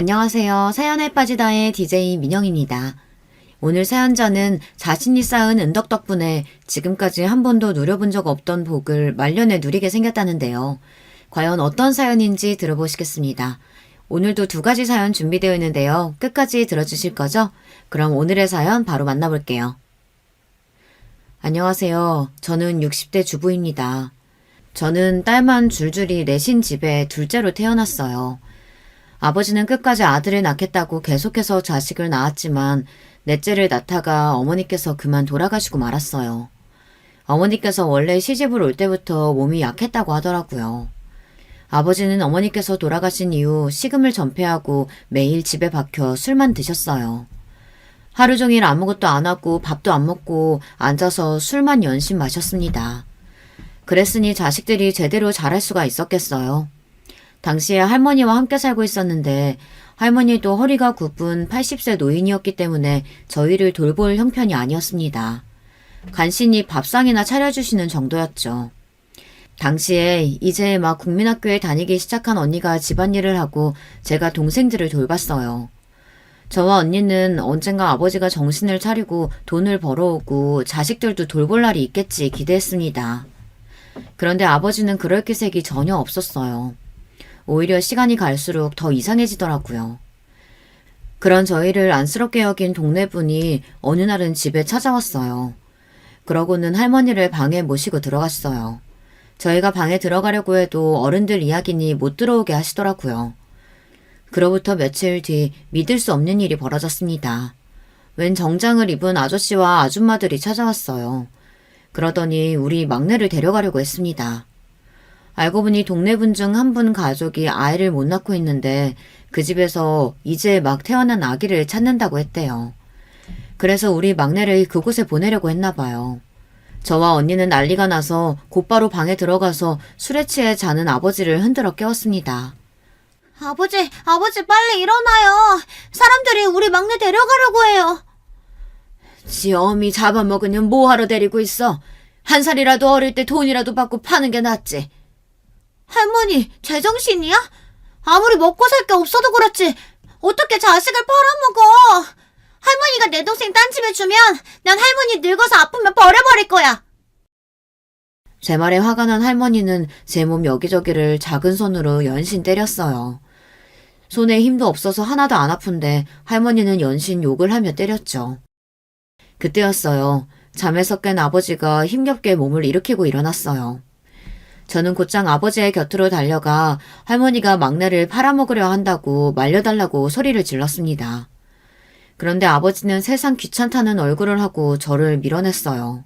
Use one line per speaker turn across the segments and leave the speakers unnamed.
안녕하세요. 사연에 빠지다의 DJ 민영입니다. 오늘 사연자는 자신이 쌓은 은덕 덕분에 지금까지 한 번도 누려본 적 없던 복을 말년에 누리게 생겼다는데요. 과연 어떤 사연인지 들어보시겠습니다. 오늘도 두 가지 사연 준비되어 있는데요. 끝까지 들어주실 거죠? 그럼 오늘의 사연 바로 만나볼게요. 안녕하세요. 저는 60대 주부입니다. 저는 딸만 줄줄이 내신 집에 둘째로 태어났어요. 아버지는 끝까지 아들을 낳겠다고 계속해서 자식을 낳았지만 넷째를 낳다가 어머니께서 그만 돌아가시고 말았어요. 어머니께서 원래 시집을 올 때부터 몸이 약했다고 하더라고요. 아버지는 어머니께서 돌아가신 이후 식음을 전폐하고 매일 집에 박혀 술만 드셨어요. 하루 종일 아무것도 안 하고 밥도 안 먹고 앉아서 술만 연신 마셨습니다. 그랬으니 자식들이 제대로 자랄 수가 있었겠어요. 당시에 할머니와 함께 살고 있었는데 할머니도 허리가 굽은 80세 노인이었기 때문에 저희를 돌볼 형편이 아니었습니다. 간신히 밥상이나 차려주시는 정도였죠. 당시에 이제 막 국민학교에 다니기 시작한 언니가 집안일을 하고 제가 동생들을 돌봤어요. 저와 언니는 언젠가 아버지가 정신을 차리고 돈을 벌어오고 자식들도 돌볼 날이 있겠지 기대했습니다. 그런데 아버지는 그럴 기색이 전혀 없었어요. 오히려 시간이 갈수록 더 이상해지더라고요. 그런 저희를 안쓰럽게 여긴 동네분이 어느 날은 집에 찾아왔어요. 그러고는 할머니를 방에 모시고 들어갔어요. 저희가 방에 들어가려고 해도 어른들 이야기니 못 들어오게 하시더라고요. 그로부터 며칠 뒤 믿을 수 없는 일이 벌어졌습니다. 웬 정장을 입은 아저씨와 아줌마들이 찾아왔어요. 그러더니 우리 막내를 데려가려고 했습니다. 알고 보니 동네 분 중 한 분 가족이 아이를 못 낳고 있는데 그 집에서 이제 막 태어난 아기를 찾는다고 했대요. 그래서 우리 막내를 그곳에 보내려고 했나 봐요. 저와 언니는 난리가 나서 곧바로 방에 들어가서 술에 취해 자는 아버지를 흔들어 깨웠습니다.
아버지 빨리 일어나요. 사람들이 우리 막내 데려가려고 해요.
지 어미 잡아먹으면 뭐하러 데리고 있어? 한 살이라도 어릴 때 돈이라도 받고 파는 게 낫지.
할머니, 제정신이야? 아무리 먹고 살 게 없어도 그렇지 어떻게 자식을 팔아먹어? 할머니가 내 동생 딴 집에 주면 난 할머니 늙어서 아프면 버려버릴 거야.
제 말에 화가 난 할머니는 제 몸 여기저기를 작은 손으로 연신 때렸어요. 손에 힘도 없어서 하나도 안 아픈데 할머니는 연신 욕을 하며 때렸죠. 그때였어요. 잠에서 깬 아버지가 힘겹게 몸을 일으키고 일어났어요. 저는 곧장 아버지의 곁으로 달려가 할머니가 막내를 팔아먹으려 한다고 말려달라고 소리를 질렀습니다. 그런데 아버지는 세상 귀찮다는 얼굴을 하고 저를 밀어냈어요.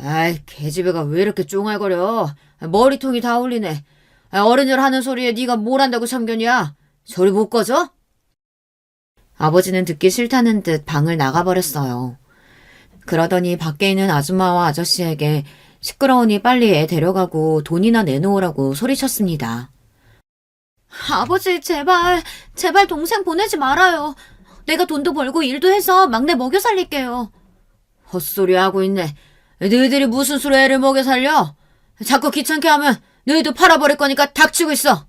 아이, 계집애가 왜 이렇게 쫑알거려? 머리통이 다 울리네. 어른들 하는 소리에 네가 뭘 한다고 참견이야? 저리 못 꺼져? 아버지는 듣기 싫다는 듯 방을 나가버렸어요. 그러더니 밖에 있는 아줌마와 아저씨에게 시끄러우니 빨리 애 데려가고 돈이나 내놓으라고 소리쳤습니다.
아버지, 제발 동생 보내지 말아요. 내가 돈도 벌고 일도 해서 막내 먹여 살릴게요.
헛소리 하고 있네. 너희들이 무슨 수로 애를 먹여 살려? 자꾸 귀찮게 하면 너희도 팔아버릴 거니까 닥치고 있어.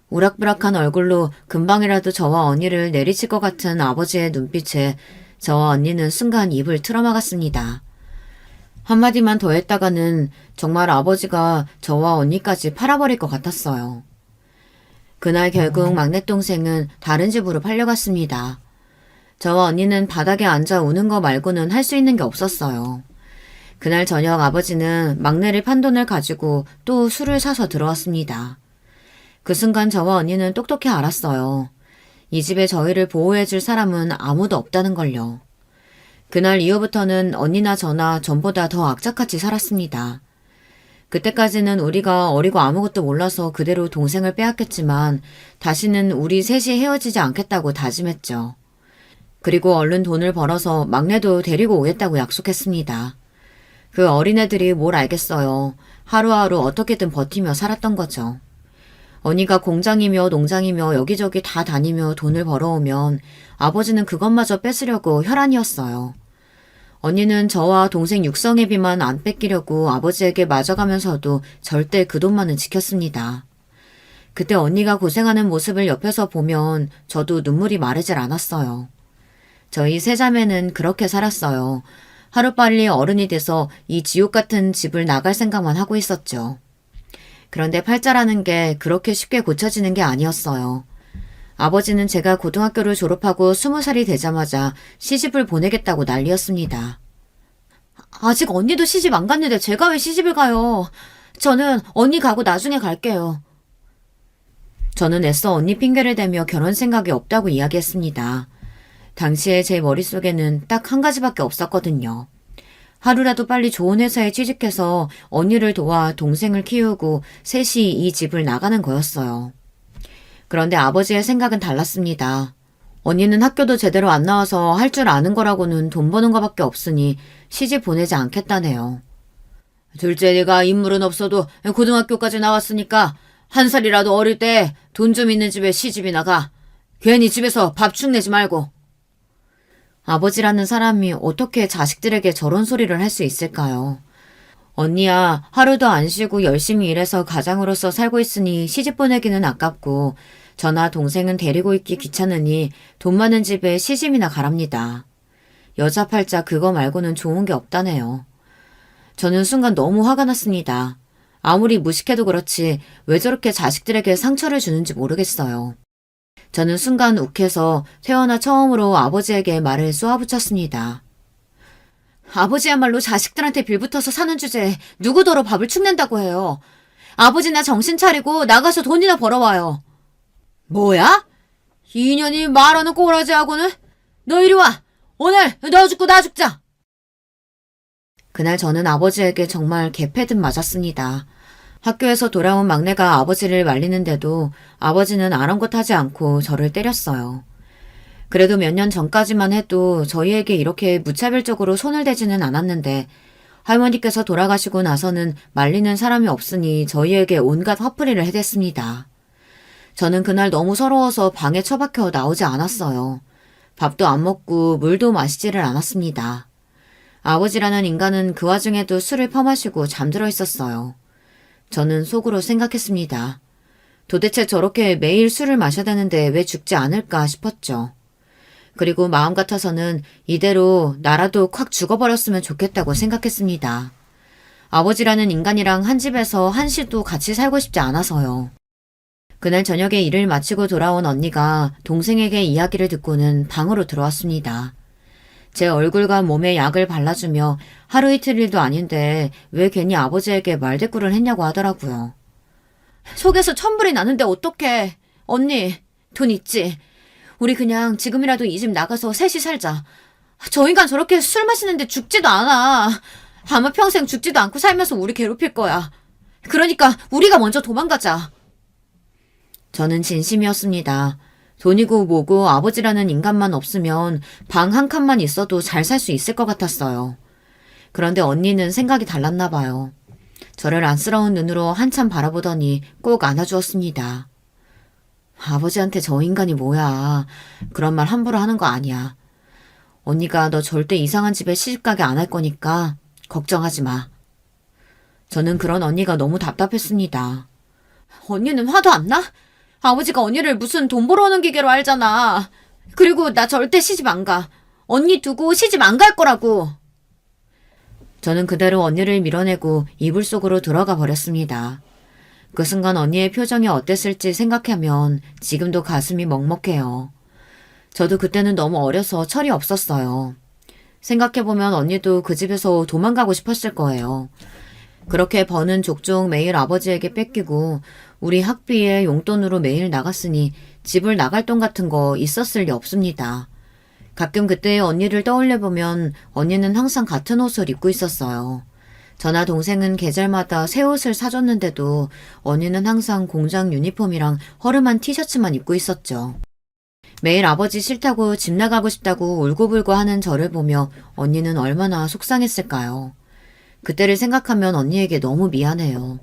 우락부락한 얼굴로 금방이라도 저와 언니를 내리칠 것 같은 아버지의 눈빛에 저와 언니는 순간 입을 틀어막았습니다. 한마디만 더 했다가는 정말 아버지가 저와 언니까지 팔아버릴 것 같았어요. 그날 결국 막내 동생은 다른 집으로 팔려갔습니다. 저와 언니는 바닥에 앉아 우는 거 말고는 할 수 있는 게 없었어요. 그날 저녁 아버지는 막내를 판 돈을 가지고 또 술을 사서 들어왔습니다. 그 순간 저와 언니는 똑똑히 알았어요. 이 집에 저희를 보호해줄 사람은 아무도 없다는 걸요. 그날 이후부터는 언니나 저나 전보다 더 악착같이 살았습니다. 그때까지는 우리가 어리고 아무것도 몰라서 그대로 동생을 빼앗겼지만 다시는 우리 셋이 헤어지지 않겠다고 다짐했죠. 그리고 얼른 돈을 벌어서 막내도 데리고 오겠다고 약속했습니다. 그 어린애들이 뭘 알겠어요. 하루하루 어떻게든 버티며 살았던 거죠. 언니가 공장이며 농장이며 여기저기 다 다니며 돈을 벌어오면 아버지는 그것마저 뺏으려고 혈안이었어요. 언니는 저와 동생 육성애비만 안 뺏기려고 아버지에게 맞아가면서도 절대 그 돈만은 지켰습니다. 그때 언니가 고생하는 모습을 옆에서 보면 저도 눈물이 마르질 않았어요. 저희 세 자매는 그렇게 살았어요. 하루빨리 어른이 돼서 이 지옥 같은 집을 나갈 생각만 하고 있었죠. 그런데 팔자라는 게 그렇게 쉽게 고쳐지는 게 아니었어요. 아버지는 제가 고등학교를 졸업하고 20살이 되자마자 시집을 보내겠다고 난리였습니다. 아직 언니도 시집 안 갔는데 제가 왜 시집을 가요? 저는 언니 가고 나중에 갈게요. 저는 애써 언니 핑계를 대며 결혼 생각이 없다고 이야기했습니다. 당시에 제 머릿속에는 딱 한 가지밖에 없었거든요. 하루라도 빨리 좋은 회사에 취직해서 언니를 도와 동생을 키우고 셋이 이 집을 나가는 거였어요. 그런데 아버지의 생각은 달랐습니다. 언니는 학교도 제대로 안 나와서 할 줄 아는 거라고는 돈 버는 거밖에 없으니 시집 보내지 않겠다네요. 둘째 네가 인물은 없어도 고등학교까지 나왔으니까 한 살이라도 어릴 때 돈 좀 있는 집에 시집이나 가. 괜히 집에서 밥 축내지 말고. 아버지라는 사람이 어떻게 자식들에게 저런 소리를 할 수 있을까요? 언니야, 하루도 안 쉬고 열심히 일해서 가장으로서 살고 있으니 시집 보내기는 아깝고 저나 동생은 데리고 있기 귀찮으니 돈 많은 집에 시집이나 가랍니다. 여자 팔자 그거 말고는 좋은 게 없다네요. 저는 순간 너무 화가 났습니다. 아무리 무식해도 그렇지 왜 저렇게 자식들에게 상처를 주는지 모르겠어요. 저는 순간 욱해서 태어나 처음으로 아버지에게 말을 쏘아붙였습니다. 아버지야말로 자식들한테 빌붙어서 사는 주제에 누구더러 밥을 축낸다고 해요. 아버지나 정신 차리고 나가서 돈이나 벌어와요. 뭐야? 이 인연이 말하는 꼬라지하고는? 너 이리 와. 오늘 너 죽고 나 죽자. 그날 저는 아버지에게 정말 개패듯 맞았습니다. 학교에서 돌아온 막내가 아버지를 말리는데도 아버지는 아랑곳하지 않고 저를 때렸어요. 그래도 몇 년 전까지만 해도 저희에게 이렇게 무차별적으로 손을 대지는 않았는데 할머니께서 돌아가시고 나서는 말리는 사람이 없으니 저희에게 온갖 화풀이를 해댔습니다. 저는 그날 너무 서러워서 방에 처박혀 나오지 않았어요. 밥도 안 먹고 물도 마시지를 않았습니다. 아버지라는 인간은 그 와중에도 술을 퍼마시고 잠들어 있었어요. 저는 속으로 생각했습니다. 도대체 저렇게 매일 술을 마셔야 되는데 왜 죽지 않을까 싶었죠. 그리고 마음 같아서는 이대로 나라도 콱 죽어버렸으면 좋겠다고 생각했습니다. 아버지라는 인간이랑 한 집에서 한시도 같이 살고 싶지 않아서요. 그날 저녁에 일을 마치고 돌아온 언니가 동생에게 이야기를 듣고는 방으로 들어왔습니다. 제 얼굴과 몸에 약을 발라주며 하루 이틀 일도 아닌데 왜 괜히 아버지에게 말대꾸를 했냐고 하더라고요. 속에서 천불이 나는데 어떡해. 언니, 돈 있지? 우리 그냥 지금이라도 이 집 나가서 셋이 살자. 저 인간 저렇게 술 마시는데 죽지도 않아. 아마 평생 죽지도 않고 살면서 우리 괴롭힐 거야. 그러니까 우리가 먼저 도망가자. 저는 진심이었습니다. 돈이고 뭐고 아버지라는 인간만 없으면 방 한 칸만 있어도 잘 살 수 있을 것 같았어요. 그런데 언니는 생각이 달랐나 봐요. 저를 안쓰러운 눈으로 한참 바라보더니 꼭 안아주었습니다. 아버지한테 저 인간이 뭐야. 그런 말 함부로 하는 거 아니야. 언니가 너 절대 이상한 집에 시집가게 안 할 거니까 걱정하지 마. 저는 그런 언니가 너무 답답했습니다. 언니는 화도 안 나? 아버지가 언니를 무슨 돈 벌어오는 기계로 알잖아. 그리고 나 절대 시집 안 가. 언니 두고 시집 안 갈 거라고. 저는 그대로 언니를 밀어내고 이불 속으로 들어가 버렸습니다. 그 순간 언니의 표정이 어땠을지 생각하면 지금도 가슴이 먹먹해요. 저도 그때는 너무 어려서 철이 없었어요. 생각해보면 언니도 그 집에서 도망가고 싶었을 거예요. 그렇게 버는 족족 매일 아버지에게 뺏기고 우리 학비에 용돈으로 매일 나갔으니 집을 나갈 돈 같은 거 있었을 리 없습니다. 가끔 그때의 언니를 떠올려보면 언니는 항상 같은 옷을 입고 있었어요. 저나 동생은 계절마다 새 옷을 사줬는데도 언니는 항상 공장 유니폼이랑 허름한 티셔츠만 입고 있었죠. 매일 아버지 싫다고 집 나가고 싶다고 울고불고 하는 저를 보며 언니는 얼마나 속상했을까요? 그때를 생각하면 언니에게 너무 미안해요.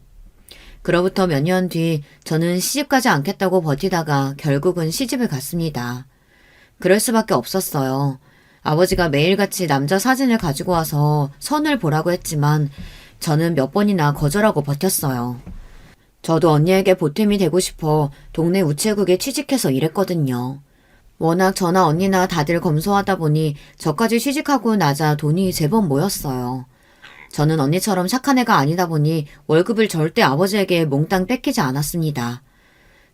그로부터 몇 년 뒤 저는 시집 가지 않겠다고 버티다가 결국은 시집을 갔습니다. 그럴 수밖에 없었어요. 아버지가 매일같이 남자 사진을 가지고 와서 선을 보라고 했지만 저는 몇 번이나 거절하고 버텼어요. 저도 언니에게 보탬이 되고 싶어 동네 우체국에 취직해서 일했거든요. 워낙 저나 언니나 다들 검소하다 보니 저까지 취직하고 나자 돈이 제법 모였어요. 저는 언니처럼 착한 애가 아니다 보니 월급을 절대 아버지에게 몽땅 뺏기지 않았습니다.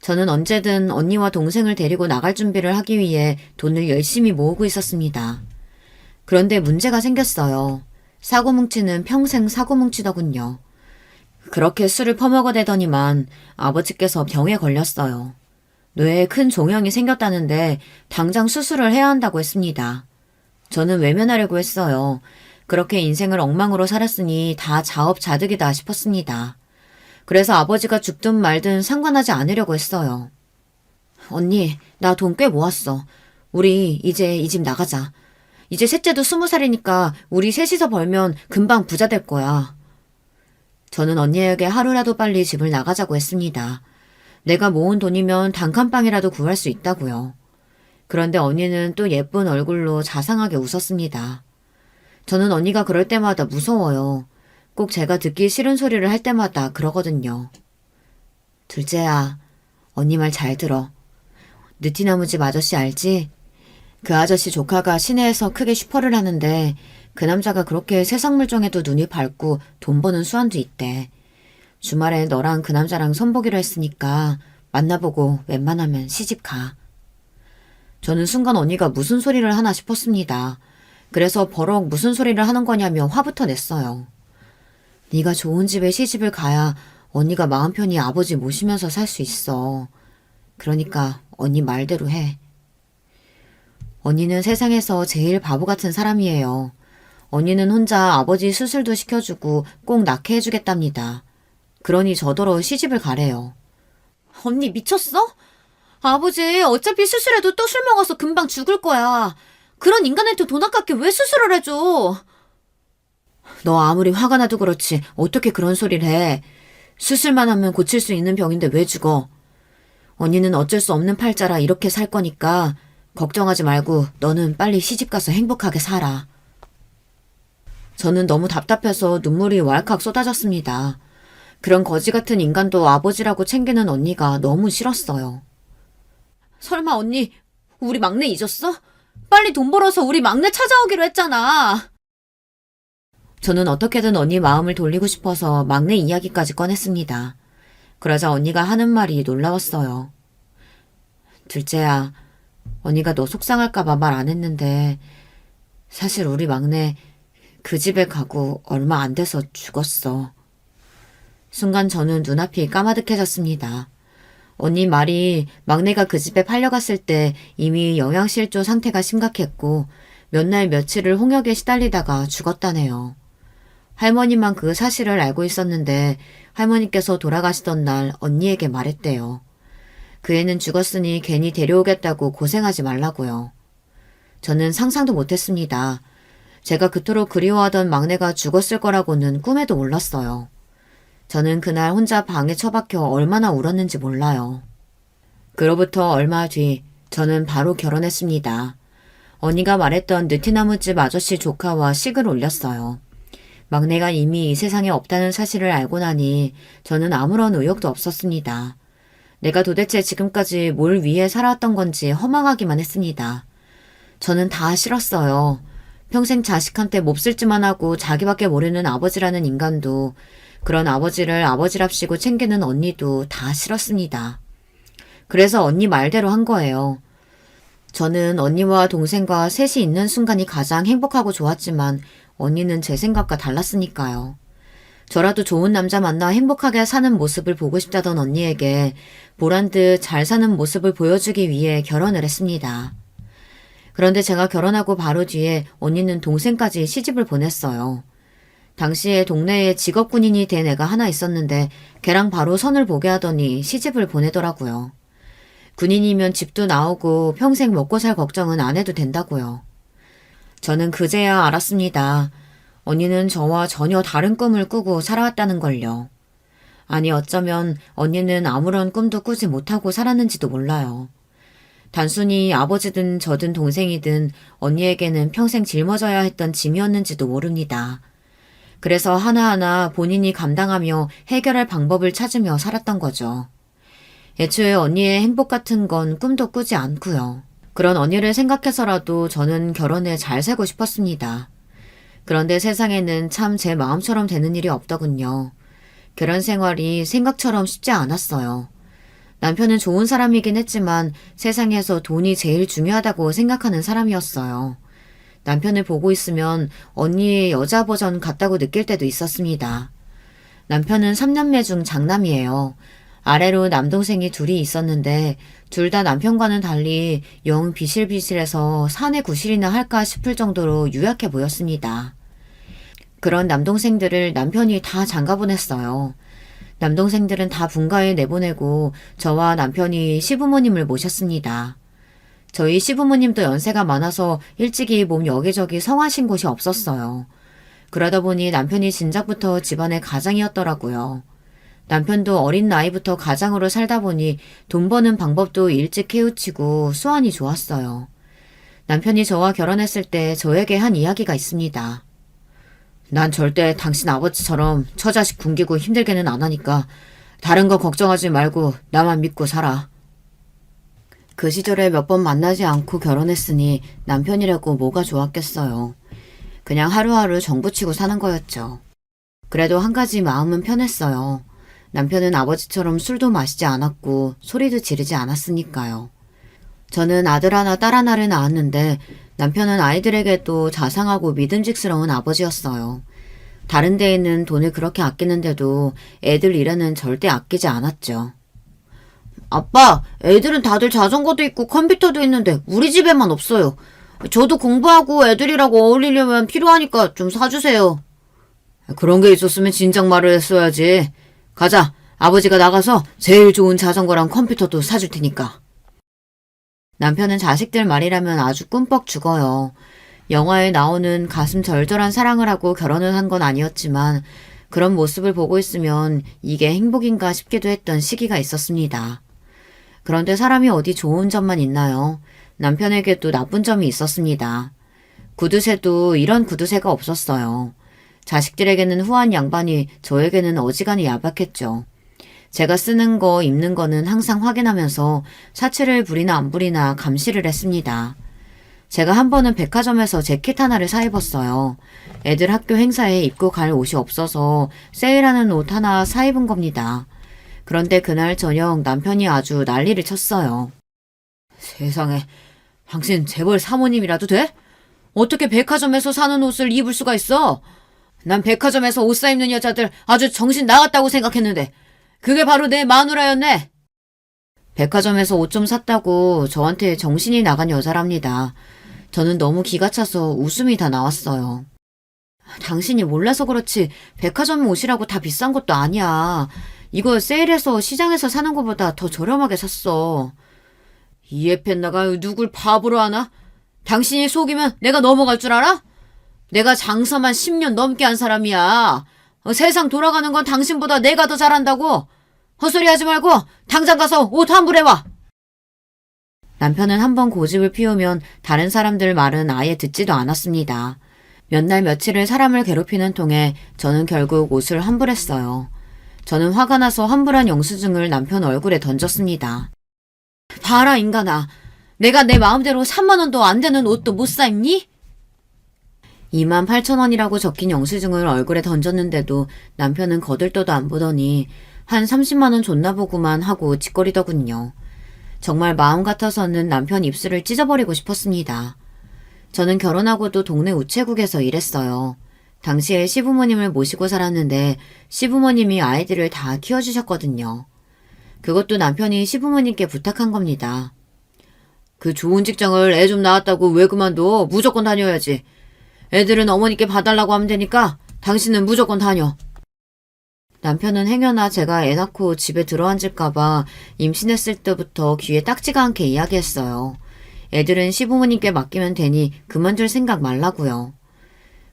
저는 언제든 언니와 동생을 데리고 나갈 준비를 하기 위해 돈을 열심히 모으고 있었습니다. 그런데 문제가 생겼어요. 사고 뭉치는 평생 사고 뭉치더군요. 그렇게 술을 퍼먹어대더니만 아버지께서 병에 걸렸어요. 뇌에 큰 종양이 생겼다는데 당장 수술을 해야 한다고 했습니다. 저는 외면하려고 했어요. 그렇게 인생을 엉망으로 살았으니 다 자업자득이다 싶었습니다. 그래서 아버지가 죽든 말든 상관하지 않으려고 했어요. 언니, 나 돈 꽤 모았어. 우리 이제 이 집 나가자. 이제 셋째도 20살이니까 우리 셋이서 벌면 금방 부자 될 거야. 저는 언니에게 하루라도 빨리 집을 나가자고 했습니다. 내가 모은 돈이면 단칸방이라도 구할 수 있다고요. 그런데 언니는 또 예쁜 얼굴로 자상하게 웃었습니다. 저는 언니가 그럴 때마다 무서워요. 꼭 제가 듣기 싫은 소리를 할 때마다 그러거든요. 둘째야, 언니 말 잘 들어. 느티나무집 아저씨 알지? 그 아저씨 조카가 시내에서 크게 슈퍼를 하는데 그 남자가 그렇게 세상 물정에도 눈이 밝고 돈 버는 수완도 있대. 주말에 너랑 그 남자랑 선보기로 했으니까 만나보고 웬만하면 시집 가. 저는 순간 언니가 무슨 소리를 하나 싶었습니다. 그래서 버럭 무슨 소리를 하는 거냐며 화부터 냈어요. 네가 좋은 집에 시집을 가야 언니가 마음 편히 아버지 모시면서 살 수 있어. 그러니까 언니 말대로 해. 언니는 세상에서 제일 바보 같은 사람이에요. 언니는 혼자 아버지 수술도 시켜주고 꼭 낳게 해주겠답니다. 그러니 저더러 시집을 가래요.
언니 미쳤어? 아버지 어차피 수술해도 또 술 먹어서 금방 죽을 거야. 그런 인간한테 돈 아깝게 왜 수술을 해줘?
너 아무리 화가 나도 그렇지 어떻게 그런 소리를 해. 수술만 하면 고칠 수 있는 병인데 왜 죽어. 언니는 어쩔 수 없는 팔자라 이렇게 살 거니까 걱정하지 말고 너는 빨리 시집가서 행복하게 살아. 저는 너무 답답해서 눈물이 왈칵 쏟아졌습니다. 그런 거지 같은 인간도 아버지라고 챙기는 언니가 너무 싫었어요.
설마 언니 우리 막내 잊었어? 빨리 돈 벌어서 우리 막내 찾아오기로 했잖아.
저는 어떻게든 언니 마음을 돌리고 싶어서 막내 이야기까지 꺼냈습니다. 그러자 언니가 하는 말이 놀라웠어요. 둘째야, 언니가 너 속상할까봐 말 안 했는데 사실 우리 막내 그 집에 가고 얼마 안 돼서 죽었어. 순간 저는 눈앞이 까마득해졌습니다. 언니 말이 막내가 그 집에 팔려갔을 때 이미 영양실조 상태가 심각했고 몇 날 며칠을 홍역에 시달리다가 죽었다네요. 할머니만 그 사실을 알고 있었는데 할머니께서 돌아가시던 날 언니에게 말했대요. 그 애는 죽었으니 괜히 데려오겠다고 고생하지 말라고요. 저는 상상도 못했습니다. 제가 그토록 그리워하던 막내가 죽었을 거라고는 꿈에도 몰랐어요. 저는 그날 혼자 방에 처박혀 얼마나 울었는지 몰라요. 그로부터 얼마 뒤 저는 바로 결혼했습니다. 언니가 말했던 느티나무집 아저씨 조카와 식을 올렸어요. 막내가 이미 이 세상에 없다는 사실을 알고 나니 저는 아무런 의욕도 없었습니다. 내가 도대체 지금까지 뭘 위해 살아왔던 건지 허망하기만 했습니다. 저는 다 싫었어요. 평생 자식한테 몹쓸지만 하고 자기밖에 모르는 아버지라는 인간도, 그런 아버지를 아버지랍시고 챙기는 언니도 다 싫었습니다. 그래서 언니 말대로 한 거예요. 저는 언니와 동생과 셋이 있는 순간이 가장 행복하고 좋았지만 언니는 제 생각과 달랐으니까요. 저라도 좋은 남자 만나 행복하게 사는 모습을 보고 싶다던 언니에게 보란듯 잘 사는 모습을 보여주기 위해 결혼을 했습니다. 그런데 제가 결혼하고 바로 뒤에 언니는 동생까지 시집을 보냈어요. 당시에 동네에 직업군인이 된 애가 하나 있었는데 걔랑 바로 선을 보게 하더니 시집을 보내더라고요. 군인이면 집도 나오고 평생 먹고 살 걱정은 안 해도 된다고요. 저는 그제야 알았습니다. 언니는 저와 전혀 다른 꿈을 꾸고 살아왔다는 걸요. 아니 어쩌면 언니는 아무런 꿈도 꾸지 못하고 살았는지도 몰라요. 단순히 아버지든 저든 동생이든 언니에게는 평생 짊어져야 했던 짐이었는지도 모릅니다. 그래서 하나하나 본인이 감당하며 해결할 방법을 찾으며 살았던 거죠. 애초에 언니의 행복 같은 건 꿈도 꾸지 않고요. 그런 언니를 생각해서라도 저는 결혼에 잘 살고 싶었습니다. 그런데 세상에는 참 제 마음처럼 되는 일이 없더군요. 결혼 생활이 생각처럼 쉽지 않았어요. 남편은 좋은 사람이긴 했지만 세상에서 돈이 제일 중요하다고 생각하는 사람이었어요. 남편을 보고 있으면 언니의 여자 버전 같다고 느낄 때도 있었습니다. 남편은 3남매 중 장남이에요. 아래로 남동생이 둘이 있었는데 둘 다 남편과는 달리 영 비실비실해서 사내 구실이나 할까 싶을 정도로 유약해 보였습니다. 그런 남동생들을 남편이 다 장가보냈어요. 남동생들은 다 분가에 내보내고 저와 남편이 시부모님을 모셨습니다. 저희 시부모님도 연세가 많아서 일찍이 몸 여기저기 성하신 곳이 없었어요. 그러다 보니 남편이 진작부터 집안의 가장이었더라고요. 남편도 어린 나이부터 가장으로 살다 보니 돈 버는 방법도 일찍 깨우치고 수완이 좋았어요. 남편이 저와 결혼했을 때 저에게 한 이야기가 있습니다. 난 절대 당신 아버지처럼 처자식 굶기고 힘들게는 안 하니까 다른 거 걱정하지 말고 나만 믿고 살아. 그 시절에 몇 번 만나지 않고 결혼했으니 남편이라고 뭐가 좋았겠어요. 그냥 하루하루 정부치고 사는 거였죠. 그래도 한 가지 마음은 편했어요. 남편은 아버지처럼 술도 마시지 않았고 소리도 지르지 않았으니까요. 저는 아들 하나 딸 하나를 낳았는데 남편은 아이들에게도 자상하고 믿음직스러운 아버지였어요. 다른 데에는 돈을 그렇게 아끼는데도 애들 일에는 절대 아끼지 않았죠. 아빠, 애들은 다들 자전거도 있고 컴퓨터도 있는데 우리 집에만 없어요. 저도 공부하고 애들이라고 어울리려면 필요하니까 좀 사주세요. 그런 게 있었으면 진작 말을 했어야지. 가자, 아버지가 나가서 제일 좋은 자전거랑 컴퓨터도 사줄 테니까. 남편은 자식들 말이라면 아주 꿈뻑 죽어요. 영화에 나오는 가슴 절절한 사랑을 하고 결혼을 한 건 아니었지만 그런 모습을 보고 있으면 이게 행복인가 싶기도 했던 시기가 있었습니다. 그런데 사람이 어디 좋은 점만 있나요? 남편에게도 나쁜 점이 있었습니다. 구두쇠도 이런 구두쇠가 없었어요. 자식들에게는 후한 양반이 저에게는 어지간히 야박했죠. 제가 쓰는 거, 입는 거는 항상 확인하면서 사치를 부리나 안 부리나 감시를 했습니다. 제가 한 번은 백화점에서 재킷 하나를 사 입었어요. 애들 학교 행사에 입고 갈 옷이 없어서 세일하는 옷 하나 사 입은 겁니다. 그런데 그날 저녁 남편이 아주 난리를 쳤어요. 세상에, 당신 재벌 사모님이라도 돼? 어떻게 백화점에서 사는 옷을 입을 수가 있어? 난 백화점에서 옷 사 입는 여자들 아주 정신 나갔다고 생각했는데 그게 바로 내 마누라였네. 백화점에서 옷 좀 샀다고 저한테 정신이 나간 여자랍니다. 저는 너무 기가 차서 웃음이 다 나왔어요. 당신이 몰라서 그렇지 백화점 옷이라고 다 비싼 것도 아니야. 이거 세일해서 시장에서 사는 것보다 더 저렴하게 샀어. 이에펜나가 누굴 바보로 하나? 당신이 속이면 내가 넘어갈 줄 알아? 내가 장사만 10년 넘게 한 사람이야. 세상 돌아가는 건 당신보다 내가 더 잘한다고. 헛소리 하지 말고 당장 가서 옷 환불해와. 남편은 한번 고집을 피우면 다른 사람들 말은 아예 듣지도 않았습니다. 몇 날 며칠을 사람을 괴롭히는 통에 저는 결국 옷을 환불했어요. 저는 화가 나서 환불한 영수증을 남편 얼굴에 던졌습니다. 봐라 인간아. 내가 내 마음대로 3만 원도 안 되는 옷도 못 사 입니? 28,000원이라고 적힌 영수증을 얼굴에 던졌는데도 남편은 거들떠도 안 보더니 한 30만 원 줬나 보구만 하고 짓거리더군요. 정말 마음 같아서는 남편 입술을 찢어버리고 싶었습니다. 저는 결혼하고도 동네 우체국에서 일했어요. 당시에 시부모님을 모시고 살았는데 시부모님이 아이들을 다 키워주셨거든요. 그것도 남편이 시부모님께 부탁한 겁니다. 그 좋은 직장을 애 좀 낳았다고 왜 그만둬? 무조건 다녀야지. 애들은 어머니께 봐달라고 하면 되니까 당신은 무조건 다녀. 남편은 행여나 제가 애 낳고 집에 들어앉을까봐 임신했을 때부터 귀에 딱지가 않게 이야기했어요. 애들은 시부모님께 맡기면 되니 그만둘 생각 말라고요.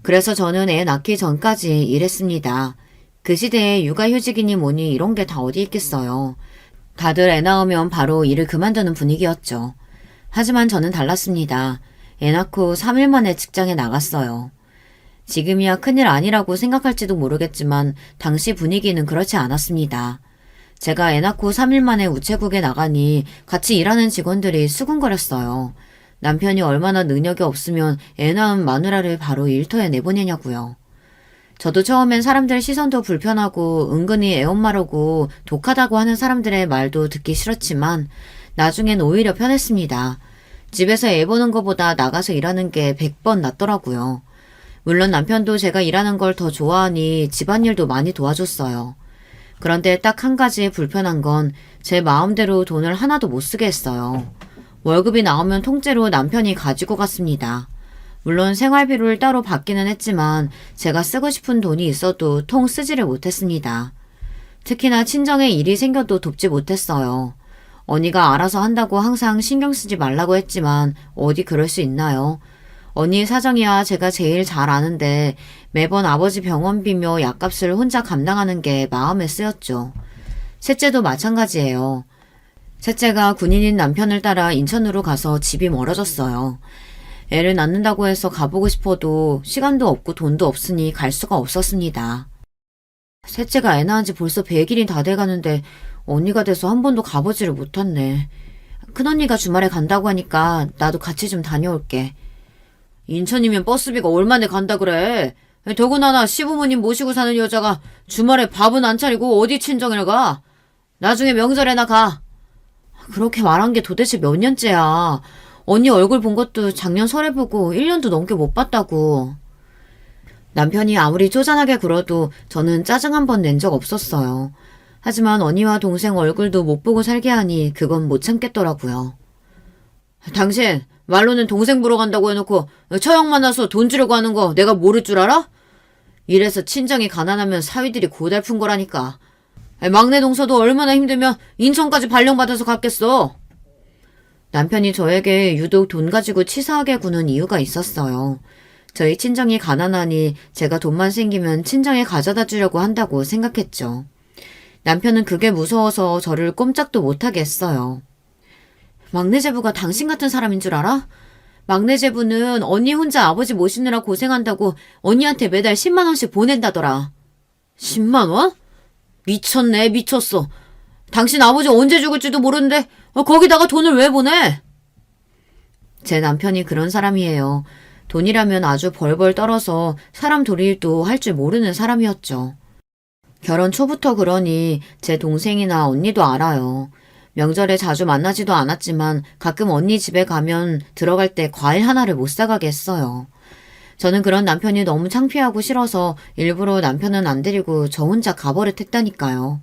그래서 저는 애 낳기 전까지 일했습니다. 그 시대에 육아휴직이니 뭐니 이런 게 다 어디 있겠어요. 다들 애 낳으면 바로 일을 그만두는 분위기였죠. 하지만 저는 달랐습니다. 애 낳고 3일 만에 직장에 나갔어요. 지금이야 큰일 아니라고 생각할지도 모르겠지만 당시 분위기는 그렇지 않았습니다. 제가 애 낳고 3일 만에 우체국에 나가니 같이 일하는 직원들이 수군거렸어요. 남편이 얼마나 능력이 없으면 애 낳은 마누라를 바로 일터에 내보내냐고요. 저도 처음엔 사람들 시선도 불편하고 은근히 애엄마라고 독하다고 하는 사람들의 말도 듣기 싫었지만 나중엔 오히려 편했습니다. 집에서 애 보는 것보다 나가서 일하는 게 100번 낫더라고요. 물론 남편도 제가 일하는 걸 더 좋아하니 집안일도 많이 도와줬어요. 그런데 딱 한 가지 불편한 건 제 마음대로 돈을 하나도 못 쓰게 했어요. 월급이 나오면 통째로 남편이 가지고 갔습니다. 물론 생활비를 따로 받기는 했지만 제가 쓰고 싶은 돈이 있어도 통 쓰지를 못했습니다. 특히나 친정에 일이 생겨도 돕지 못했어요. 언니가 알아서 한다고 항상 신경 쓰지 말라고 했지만 어디 그럴 수 있나요? 언니 사정이야 제가 제일 잘 아는데 매번 아버지 병원비며 약값을 혼자 감당하는 게 마음에 쓰였죠. 셋째도 마찬가지예요. 셋째가 군인인 남편을 따라 인천으로 가서 집이 멀어졌어요. 애를 낳는다고 해서 가보고 싶어도 시간도 없고 돈도 없으니 갈 수가 없었습니다. 셋째가 애 낳은 지 벌써 100일이 다 돼가는데 언니가 돼서 한 번도 가보지를 못했네. 큰언니가 주말에 간다고 하니까 나도 같이 좀 다녀올게. 인천이면 버스비가 얼마나 간다 그래. 더구나 시부모님 모시고 사는 여자가 주말에 밥은 안 차리고 어디 친정을 가. 나중에 명절에나 가. 그렇게 말한 게 도대체 몇 년째야. 언니 얼굴 본 것도 작년 설에 보고 1년도 넘게 못 봤다고. 남편이 아무리 쪼잔하게 굴어도 저는 짜증 한 번 낸 적 없었어요. 하지만 언니와 동생 얼굴도 못 보고 살게 하니 그건 못 참겠더라고요. 당신 말로는 동생 보러 간다고 해놓고 처형 만나서 돈 주려고 하는 거 내가 모를 줄 알아? 이래서 친정이 가난하면 사위들이 고달픈 거라니까. 막내 동서도 얼마나 힘들면 인천까지 발령받아서 갔겠어. 남편이 저에게 유독 돈 가지고 치사하게 구는 이유가 있었어요. 저희 친정이 가난하니 제가 돈만 생기면 친정에 가져다 주려고 한다고 생각했죠. 남편은 그게 무서워서 저를 꼼짝도 못하게 했어요. 막내 제부가 당신 같은 사람인 줄 알아? 막내 제부는 언니 혼자 아버지 모시느라 고생한다고 언니한테 매달 10만 원씩 보낸다더라. 10만 원? 미쳤네, 미쳤어. 당신 아버지 언제 죽을지도 모르는데 거기다가 돈을 왜 보내? 제 남편이 그런 사람이에요. 돈이라면 아주 벌벌 떨어서 사람 도리일도 할 줄 모르는 사람이었죠. 결혼 초부터 그러니 제 동생이나 언니도 알아요. 명절에 자주 만나지도 않았지만 가끔 언니 집에 가면 들어갈 때 과일 하나를 못 사가게 했어요. 저는 그런 남편이 너무 창피하고 싫어서 일부러 남편은 안 데리고 저 혼자 가버릇했다니까요.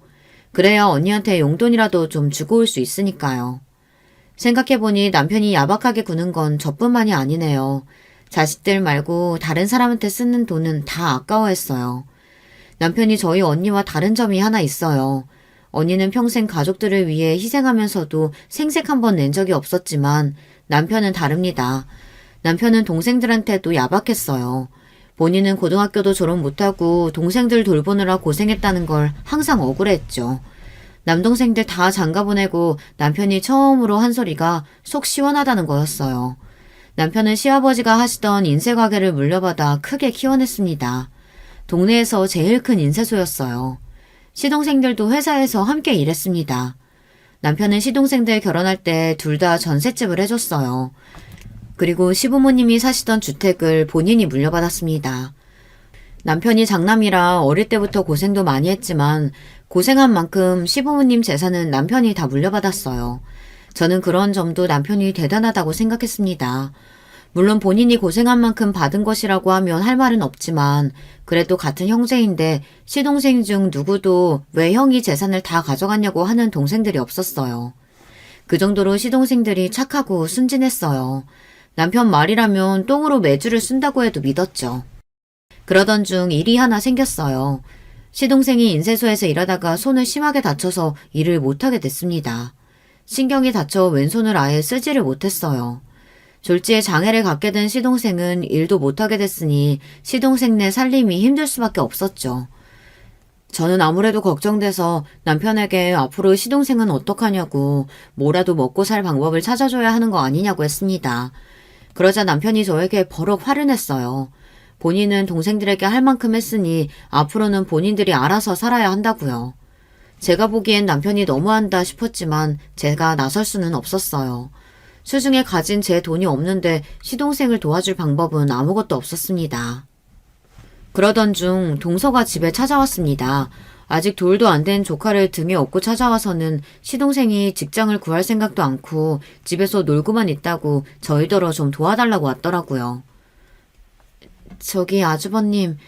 그래야 언니한테 용돈이라도 좀 주고 올 수 있으니까요. 생각해보니 남편이 야박하게 구는 건 저뿐만이 아니네요. 자식들 말고 다른 사람한테 쓰는 돈은 다 아까워했어요. 남편이 저희 언니와 다른 점이 하나 있어요. 언니는 평생 가족들을 위해 희생하면서도 생색 한 번 낸 적이 없었지만 남편은 다릅니다. 남편은 동생들한테도 야박했어요. 본인은 고등학교도 졸업 못하고 동생들 돌보느라 고생했다는 걸 항상 억울해했죠. 남동생들 다 장가 보내고 남편이 처음으로 한 소리가 속 시원하다는 거였어요. 남편은 시아버지가 하시던 인쇄 가게를 물려받아 크게 키워냈습니다. 동네에서 제일 큰 인쇄소였어요. 시동생들도 회사에서 함께 일했습니다. 남편은 시동생들 결혼할 때 둘 다 전셋집을 해줬어요. 그리고 시부모님이 사시던 주택을 본인이 물려받았습니다. 남편이 장남이라 어릴 때부터 고생도 많이 했지만 고생한 만큼 시부모님 재산은 남편이 다 물려받았어요. 저는 그런 점도 남편이 대단하다고 생각했습니다. 물론 본인이 고생한 만큼 받은 것이라고 하면 할 말은 없지만 그래도 같은 형제인데 시동생 중 누구도 왜 형이 재산을 다 가져갔냐고 하는 동생들이 없었어요. 그 정도로 시동생들이 착하고 순진했어요. 남편 말이라면 똥으로 매주를 쓴다고 해도 믿었죠. 그러던 중 일이 하나 생겼어요. 시동생이 인쇄소에서 일하다가 손을 심하게 다쳐서 일을 못하게 됐습니다. 신경이 다쳐 왼손을 아예 쓰지를 못했어요. 졸지에 장애를 갖게 된 시동생은 일도 못하게 됐으니 시동생네 살림이 힘들 수밖에 없었죠. 저는 아무래도 걱정돼서 남편에게 앞으로 시동생은 어떡하냐고 뭐라도 먹고 살 방법을 찾아줘야 하는 거 아니냐고 했습니다. 그러자 남편이 저에게 버럭 화를 냈어요. 본인은 동생들에게 할 만큼 했으니 앞으로는 본인들이 알아서 살아야 한다고요. 제가 보기엔 남편이 너무한다 싶었지만 제가 나설 수는 없었어요. 수중에 가진 제 돈이 없는데 시동생을 도와줄 방법은 아무것도 없었습니다. 그러던 중 동서가 집에 찾아왔습니다. 아직 돌도 안 된 조카를 등에 업고 찾아와서는 시동생이 직장을 구할 생각도 않고 집에서 놀고만 있다고 저희더러 좀 도와달라고 왔더라고요. 저기 아주버님,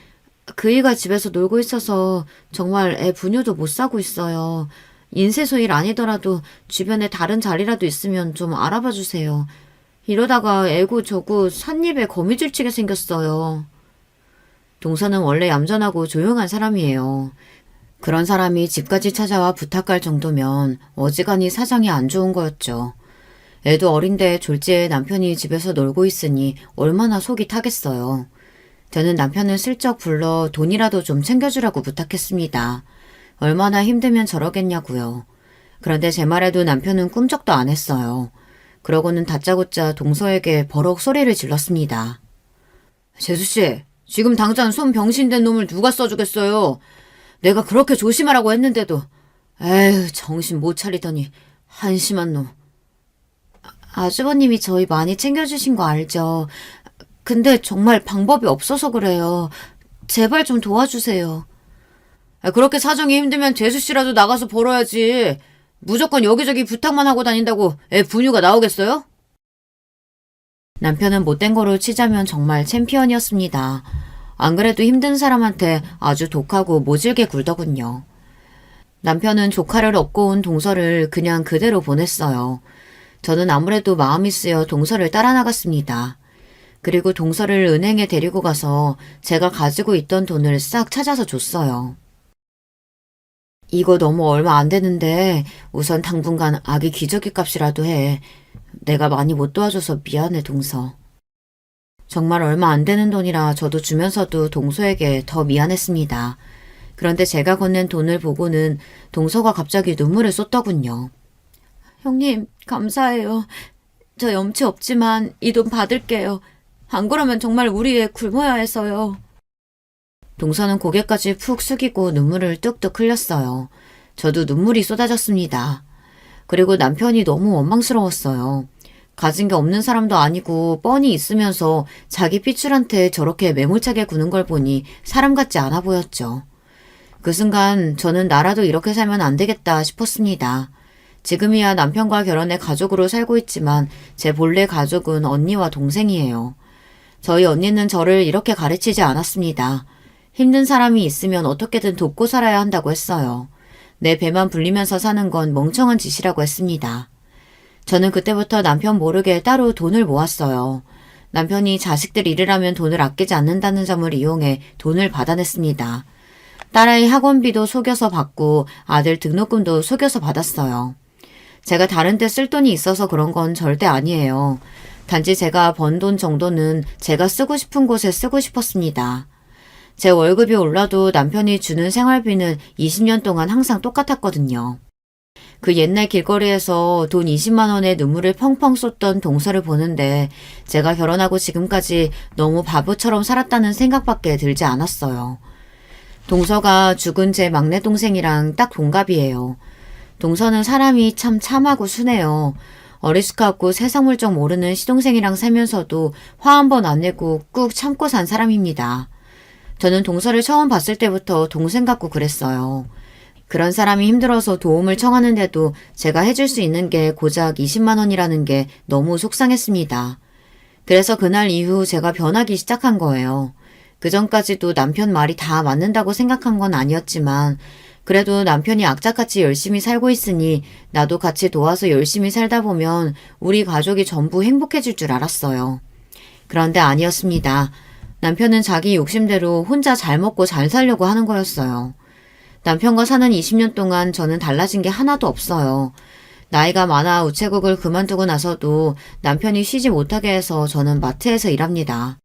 그이가 집에서 놀고 있어서 정말 애 분유도 못 사고 있어요. 인쇄소 일 아니더라도 주변에 다른 자리라도 있으면 좀 알아봐 주세요. 이러다가 애고 저고 삿입에 거미줄 치게 생겼어요. 동서는 원래 얌전하고 조용한 사람이에요. 그런 사람이 집까지 찾아와 부탁할 정도면 어지간히 사정이 안 좋은 거였죠. 애도 어린데 졸지에 남편이 집에서 놀고 있으니 얼마나 속이 타겠어요. 저는 남편을 슬쩍 불러 돈이라도 좀 챙겨주라고 부탁했습니다. 얼마나 힘들면 저러겠냐고요. 그런데 제 말에도 남편은 꿈쩍도 안 했어요. 그러고는 다짜고짜 동서에게 버럭 소리를 질렀습니다. 재수씨, 지금 당장 손 병신된 놈을 누가 써주겠어요? 내가 그렇게 조심하라고 했는데도 에휴 정신 못 차리더니 한심한 놈. 아주버님이 저희 많이 챙겨주신 거 알죠? 근데 정말 방법이 없어서 그래요. 제발 좀 도와주세요. 그렇게 사정이 힘들면 재수씨라도 나가서 벌어야지. 무조건 여기저기 부탁만 하고 다닌다고 애 분유가 나오겠어요? 남편은 못된 거로 치자면 정말 챔피언이었습니다. 안 그래도 힘든 사람한테 아주 독하고 모질게 굴더군요. 남편은 조카를 업고 온 동서를 그냥 그대로 보냈어요. 저는 아무래도 마음이 쓰여 동서를 따라 나갔습니다. 그리고 동서를 은행에 데리고 가서 제가 가지고 있던 돈을 싹 찾아서 줬어요. 이거 너무 얼마 안 되는데 우선 당분간 아기 기저귀 값이라도 해. 내가 많이 못 도와줘서 미안해, 동서. 정말 얼마 안 되는 돈이라 저도 주면서도 동서에게 더 미안했습니다. 그런데 제가 건넨 돈을 보고는 동서가 갑자기 눈물을 쏟더군요. 형님, 감사해요. 저 염치 없지만 이 돈 받을게요. 안 그러면 정말 우리 애 굶어야 해서요. 동서는 고개까지 푹 숙이고 눈물을 뚝뚝 흘렸어요. 저도 눈물이 쏟아졌습니다. 그리고 남편이 너무 원망스러웠어요. 가진 게 없는 사람도 아니고 뻔히 있으면서 자기 삐출한테 저렇게 매몰차게 구는 걸 보니 사람 같지 않아 보였죠. 그 순간 저는 나라도 이렇게 살면 안 되겠다 싶었습니다. 지금이야 남편과 결혼해 가족으로 살고 있지만 제 본래 가족은 언니와 동생이에요. 저희 언니는 저를 이렇게 가르치지 않았습니다. 힘든 사람이 있으면 어떻게든 돕고 살아야 한다고 했어요. 내 배만 불리면서 사는 건 멍청한 짓이라고 했습니다. 저는 그때부터 남편 모르게 따로 돈을 모았어요. 남편이 자식들 일을 돈을 아끼지 않는다는 점을 이용해 돈을 받아냈습니다. 딸아이 학원비도 속여서 받고 아들 등록금도 속여서 받았어요. 제가 다른 데 쓸 돈이 있어서 그런 건 절대 아니에요. 단지 제가 번 돈 정도는 제가 쓰고 싶은 곳에 쓰고 싶었습니다. 제 월급이 올라도 남편이 주는 생활비는 20년 동안 항상 똑같았거든요. 그 옛날 길거리에서 돈 20만 원에 눈물을 펑펑 쏟던 동서를 보는데 제가 결혼하고 지금까지 너무 바보처럼 살았다는 생각밖에 들지 않았어요. 동서가 죽은 제 막내 동생이랑 딱 동갑이에요. 동서는 사람이 참 참하고 순해요. 어리숙하고 세상 물정 모르는 시동생이랑 살면서도 화 한 번 안 내고 꾹 참고 산 사람입니다. 저는 동서를 처음 봤을 때부터 동생 같고 그랬어요. 그런 사람이 힘들어서 도움을 청하는데도 제가 해줄 수 있는 게 고작 20만 원이라는 게 너무 속상했습니다. 그래서 그날 이후 제가 변하기 시작한 거예요. 그전까지도 남편 말이 다 맞는다고 생각한 건 아니었지만 그래도 남편이 악착같이 열심히 살고 있으니 나도 같이 도와서 열심히 살다 보면 우리 가족이 전부 행복해질 줄 알았어요. 그런데 아니었습니다. 남편은 자기 욕심대로 혼자 잘 먹고 잘 살려고 하는 거였어요. 남편과 사는 20년 동안 저는 달라진 게 하나도 없어요. 나이가 많아 우체국을 그만두고 나서도 남편이 쉬지 못하게 해서 저는 마트에서 일합니다.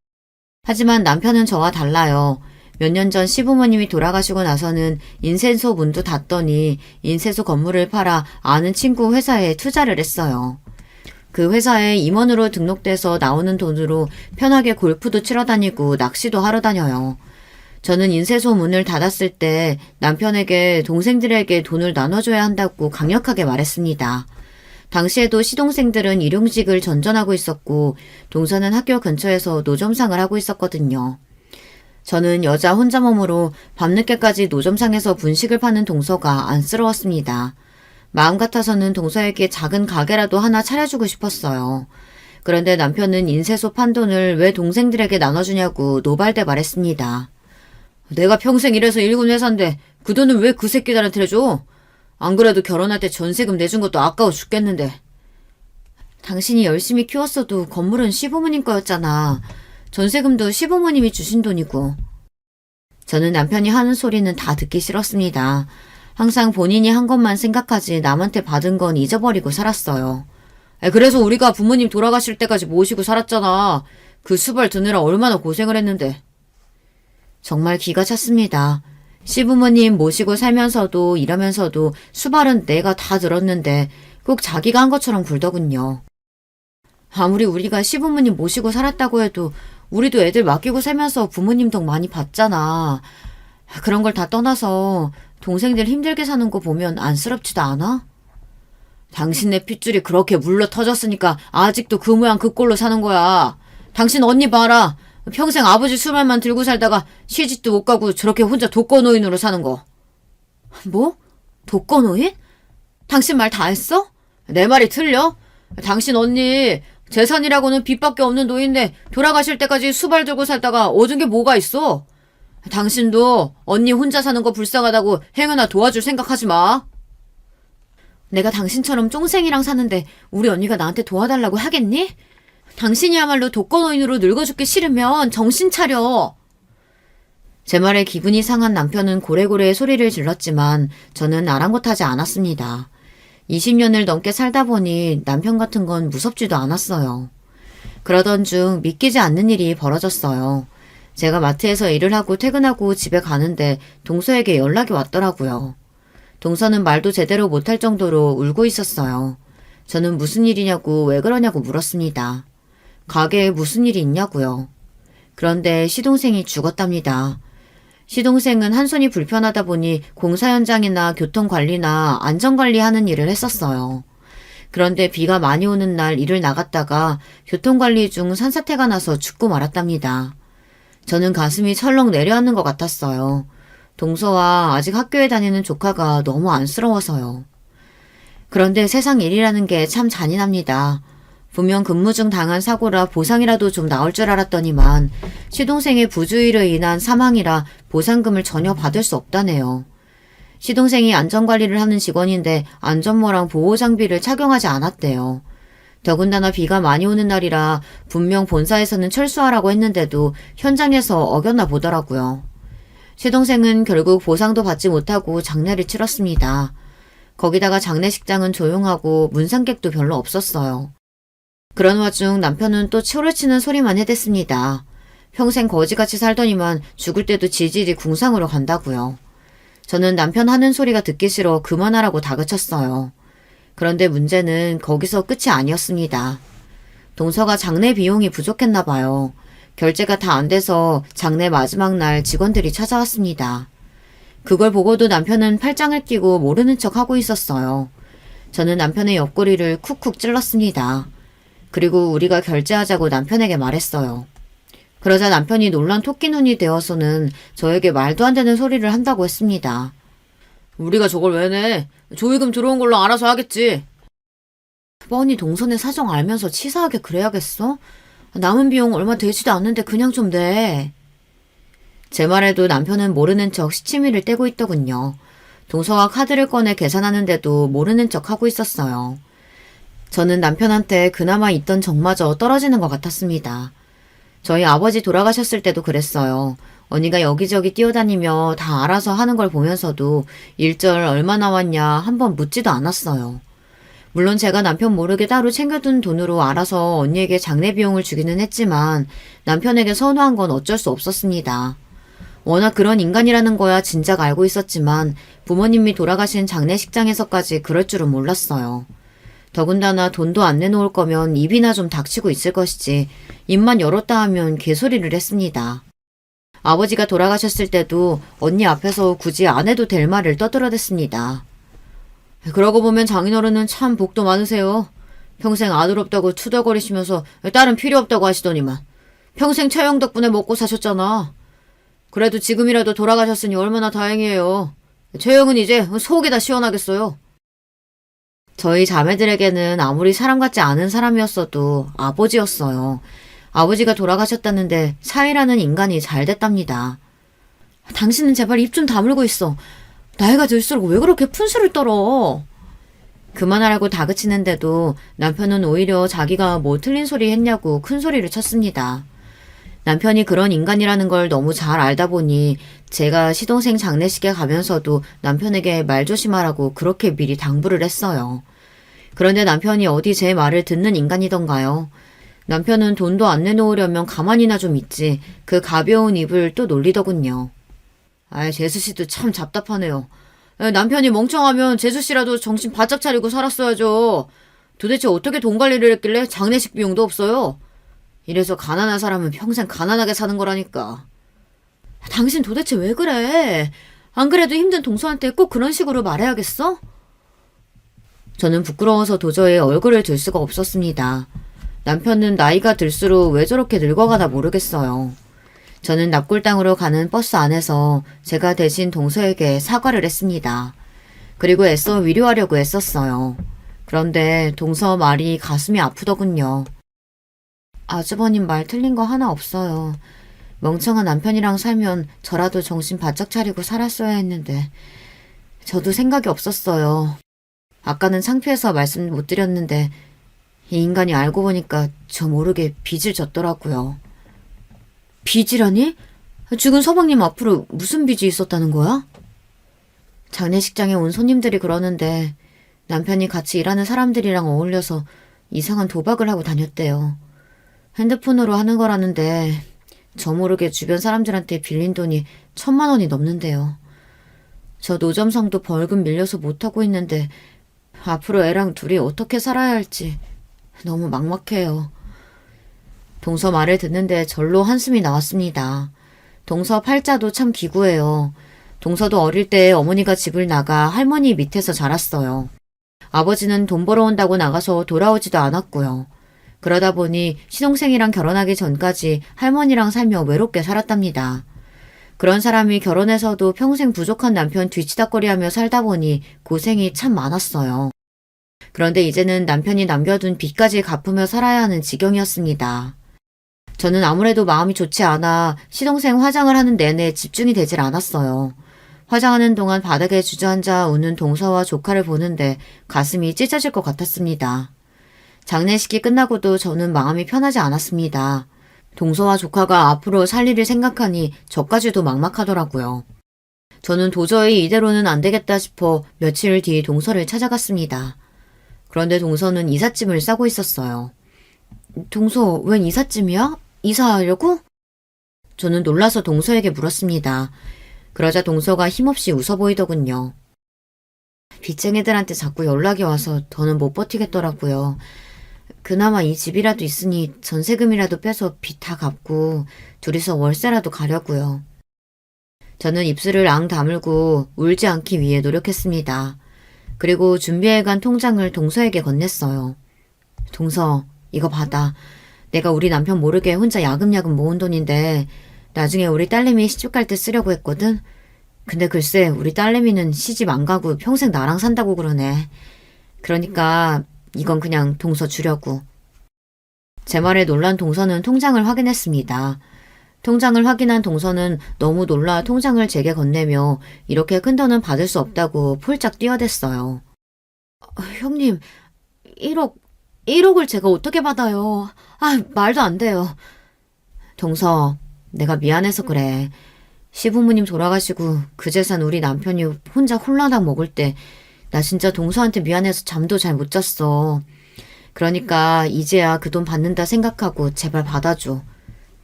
하지만 남편은 저와 달라요. 몇 년 전 시부모님이 돌아가시고 나서는 인쇄소 문도 닫더니 인쇄소 건물을 팔아 아는 친구 회사에 투자를 했어요. 그 회사에 임원으로 등록돼서 나오는 돈으로 편하게 골프도 치러 다니고 낚시도 하러 다녀요. 저는 인쇄소 문을 닫았을 때 남편에게 동생들에게 돈을 나눠줘야 한다고 강력하게 말했습니다. 당시에도 시동생들은 일용직을 전전하고 있었고 동서는 학교 근처에서 노점상을 하고 있었거든요. 저는 여자 혼자 몸으로 밤늦게까지 노점상에서 분식을 파는 동서가 안쓰러웠습니다. 마음 같아서는 동서에게 작은 가게라도 하나 차려주고 싶었어요. 그런데 남편은 인쇄소 판 돈을 왜 동생들에게 나눠주냐고 노발대 말했습니다. 내가 평생 일해서 일군 회사인데 그 돈을 왜 그 새끼들한테 내줘? 안 그래도 결혼할 때 전세금 내준 것도 아까워 죽겠는데. 당신이 열심히 키웠어도 건물은 시부모님 거였잖아. 전세금도 시부모님이 주신 돈이고. 저는 남편이 하는 소리는 다 듣기 싫었습니다. 항상 본인이 한 것만 생각하지 남한테 받은 건 잊어버리고 살았어요. 그래서 우리가 부모님 돌아가실 때까지 모시고 살았잖아. 그 수발 드느라 얼마나 고생을 했는데. 정말 기가 찼습니다. 시부모님 모시고 살면서도 일하면서도 수발은 내가 다 들었는데 꼭 자기가 한 것처럼 굴더군요. 아무리 우리가 시부모님 모시고 살았다고 해도 우리도 애들 맡기고 살면서 부모님 덕 많이 봤잖아. 그런 걸 다 떠나서 동생들 힘들게 사는 거 보면 안쓰럽지도 않아? 당신네 핏줄이 그렇게 물러 터졌으니까 아직도 그 모양 그 꼴로 사는 거야. 당신 언니 봐라. 평생 아버지 수발만 들고 살다가 시집도 못 가고 저렇게 혼자 독거노인으로 사는 거. 뭐? 독거노인? 당신 말 다 했어? 내 말이 틀려? 당신 언니 재산이라고는 빚밖에 없는 노인데 돌아가실 때까지 수발 들고 살다가 얻은 게 뭐가 있어? 당신도 언니 혼자 사는 거 불쌍하다고 행여나 도와줄 생각하지 마. 내가 당신처럼 쫑생이랑 사는데 우리 언니가 나한테 도와달라고 하겠니? 당신이야말로 독거노인으로 늙어 죽기 싫으면 정신 차려. 제 말에 기분이 상한 남편은 고래고래 소리를 질렀지만 저는 아랑곳하지 않았습니다. 20년을 넘게 살다 보니 남편 같은 건 무섭지도 않았어요. 그러던 중 믿기지 않는 일이 벌어졌어요. 제가 마트에서 일을 하고 퇴근하고 집에 가는데 동서에게 연락이 왔더라고요. 동서는 말도 제대로 못할 정도로 울고 있었어요. 저는 무슨 일이냐고 왜 그러냐고 물었습니다. 가게에 무슨 일이 있냐고요. 그런데 시동생이 죽었답니다. 시동생은 한 손이 불편하다 보니 공사 현장이나 교통관리나 안전관리하는 일을 했었어요. 그런데 비가 많이 오는 날 일을 나갔다가 교통관리 중 산사태가 나서 죽고 말았답니다. 저는 가슴이 철렁 내려앉는 것 같았어요. 동서와 아직 학교에 다니는 조카가 너무 안쓰러워서요. 그런데 세상 일이라는 게 참 잔인합니다. 분명 근무 중 당한 사고라 보상이라도 좀 나올 줄 알았더니만 시동생의 부주의로 인한 사망이라 보상금을 전혀 받을 수 없다네요. 시동생이 안전관리를 하는 직원인데 안전모랑 보호장비를 착용하지 않았대요. 더군다나 비가 많이 오는 날이라 분명 본사에서는 철수하라고 했는데도 현장에서 어겼나 보더라고요. 시동생은 결국 보상도 받지 못하고 장례를 치렀습니다. 거기다가 장례식장은 조용하고 문상객도 별로 없었어요. 그런 와중 남편은 또 초를 치는 소리만 해댔습니다. 평생 거지같이 살더니만 죽을 때도 지질이 궁상으로 간다고요. 저는 남편 하는 소리가 듣기 싫어 그만하라고 다그쳤어요. 그런데 문제는 거기서 끝이 아니었습니다. 동서가 장례 비용이 부족했나 봐요. 결제가 다 안 돼서 장례 마지막 날 직원들이 찾아왔습니다. 그걸 보고도 남편은 팔짱을 끼고 모르는 척 하고 있었어요. 저는 남편의 옆구리를 쿡쿡 찔렀습니다. 그리고 우리가 결제하자고 남편에게 말했어요. 그러자 남편이 놀란 토끼눈이 되어서는 저에게 말도 안 되는 소리를 한다고 했습니다. 우리가 저걸 왜 내? 조의금 들어온 걸로 알아서 하겠지. 뻔히 동선의 사정 알면서 치사하게 그래야겠어? 남은 비용 얼마 되지도 않는데 그냥 좀 내. 제 말에도 남편은 모르는 척 시치미를 떼고 있더군요. 동서가 카드를 꺼내 계산하는데도 모르는 척 하고 있었어요. 저는 남편한테 그나마 있던 정마저 떨어지는 것 같았습니다. 저희 아버지 돌아가셨을 때도 그랬어요. 언니가 여기저기 뛰어다니며 다 알아서 하는 걸 보면서도 일절 얼마 나왔냐 한번 묻지도 않았어요. 물론 제가 남편 모르게 따로 챙겨둔 돈으로 알아서 언니에게 장례 비용을 주기는 했지만 남편에게 선호한 건 어쩔 수 없었습니다. 워낙 그런 인간이라는 거야 진작 알고 있었지만 부모님이 돌아가신 장례식장에서까지 그럴 줄은 몰랐어요. 더군다나 돈도 안 내놓을 거면 입이나 좀 닥치고 있을 것이지 입만 열었다 하면 개소리를 했습니다. 아버지가 돌아가셨을 때도 언니 앞에서 굳이 안 해도 될 말을 떠들어댔습니다. 그러고 보면 장인어른은 참 복도 많으세요. 평생 아들 없다고 투덜거리시면서 딸은 필요 없다고 하시더니만 평생 처형 덕분에 먹고 사셨잖아. 그래도 지금이라도 돌아가셨으니 얼마나 다행이에요. 처형은 이제 속이 다 시원하겠어요. 저희 자매들에게는 아무리 사람 같지 않은 사람이었어도 아버지였어요. 아버지가 돌아가셨다는데 사이라는 인간이 잘 됐답니다. 당신은 제발 입 좀 다물고 있어. 나이가 들수록 왜 그렇게 푼수를 떨어? 그만하라고 다그치는데도 남편은 오히려 자기가 뭐 틀린 소리 했냐고 큰 소리를 쳤습니다. 남편이 그런 인간이라는 걸 너무 잘 알다 보니 제가 시동생 장례식에 가면서도 남편에게 말 조심하라고 그렇게 미리 당부를 했어요. 그런데 남편이 어디 제 말을 듣는 인간이던가요. 남편은 돈도 안 내놓으려면 가만히나 좀 있지 그 가벼운 입을 또 놀리더군요. 아이, 재수씨도 참 답답하네요. 남편이 멍청하면 재수씨라도 정신 바짝 차리고 살았어야죠. 도대체 어떻게 돈 관리를 했길래 장례식 비용도 없어요? 이래서 가난한 사람은 평생 가난하게 사는 거라니까. 당신 도대체 왜 그래? 안 그래도 힘든 동서한테 꼭 그런 식으로 말해야겠어? 저는 부끄러워서 도저히 얼굴을 들 수가 없었습니다. 남편은 나이가 들수록 왜 저렇게 늙어가나 모르겠어요. 저는 납골당으로 가는 버스 안에서 제가 대신 동서에게 사과를 했습니다. 그리고 애써 위로하려고 애썼어요. 그런데 동서 말이 가슴이 아프더군요. 아주버님 말 틀린 거 하나 없어요. 멍청한 남편이랑 살면 저라도 정신 바짝 차리고 살았어야 했는데 저도 생각이 없었어요. 아까는 창피해서 말씀 못 드렸는데 이 인간이 알고 보니까 저 모르게 빚을 졌더라고요. 빚이라니? 죽은 서방님 앞으로 무슨 빚이 있었다는 거야? 장례식장에 온 손님들이 그러는데 남편이 같이 일하는 사람들이랑 어울려서 이상한 도박을 하고 다녔대요. 핸드폰으로 하는 거라는데 저 모르게 주변 사람들한테 빌린 돈이 1,000만 원이 넘는데요. 저 노점상도 벌금 밀려서 못하고 있는데 앞으로 애랑 둘이 어떻게 살아야 할지 너무 막막해요. 동서 말을 듣는데 절로 한숨이 나왔습니다. 동서 팔자도 참 기구해요. 동서도 어릴 때 어머니가 집을 나가 할머니 밑에서 자랐어요. 아버지는 돈 벌어온다고 나가서 돌아오지도 않았고요. 그러다 보니 시동생이랑 결혼하기 전까지 할머니랑 살며 외롭게 살았답니다. 그런 사람이 결혼해서도 평생 부족한 남편 뒤치다꺼리하며 살다 보니 고생이 참 많았어요. 그런데 이제는 남편이 남겨둔 빚까지 갚으며 살아야 하는 지경이었습니다. 저는 아무래도 마음이 좋지 않아 시동생 화장을 하는 내내 집중이 되질 않았어요. 화장하는 동안 바닥에 주저앉아 우는 동서와 조카를 보는데 가슴이 찢어질 것 같았습니다. 장례식이 끝나고도 저는 마음이 편하지 않았습니다. 동서와 조카가 앞으로 살 일을 생각하니 저까지도 막막하더라고요. 저는 도저히 이대로는 안 되겠다 싶어 며칠 뒤 동서를 찾아갔습니다. 그런데 동서는 이삿짐을 싸고 있었어요. 동서, 웬 이삿짐이야? 이사하려고? 저는 놀라서 동서에게 물었습니다. 그러자 동서가 힘없이 웃어 보이더군요. 빚쟁이들한테 자꾸 연락이 와서 더는 못 버티겠더라고요. 그나마 이 집이라도 있으니 전세금이라도 빼서 빚 다 갚고 둘이서 월세라도 가려고요. 저는 입술을 앙 다물고 울지 않기 위해 노력했습니다. 그리고 준비해간 통장을 동서에게 건넸어요. 동서, 이거 받아. 내가 우리 남편 모르게 혼자 야금야금 모은 돈인데 나중에 우리 딸내미 시집 갈 때 쓰려고 했거든. 근데 글쎄 우리 딸내미는 시집 안 가고 평생 나랑 산다고 그러네. 그러니까 이건 그냥 동서 주려고. 제 말에 놀란 동서는 통장을 확인했습니다. 통장을 확인한 동서는 너무 놀라 통장을 제게 건네며 이렇게 큰 돈은 받을 수 없다고 폴짝 뛰어댔어요. 형님, 1억을 제가 어떻게 받아요? 말도 안 돼요. 동서, 내가 미안해서 그래. 시부모님 돌아가시고 그 재산 우리 남편이 혼자 홀라당 먹을 때 나 진짜 동서한테 미안해서 잠도 잘 못 잤어. 그러니까 이제야 그 돈 받는다 생각하고 제발 받아줘.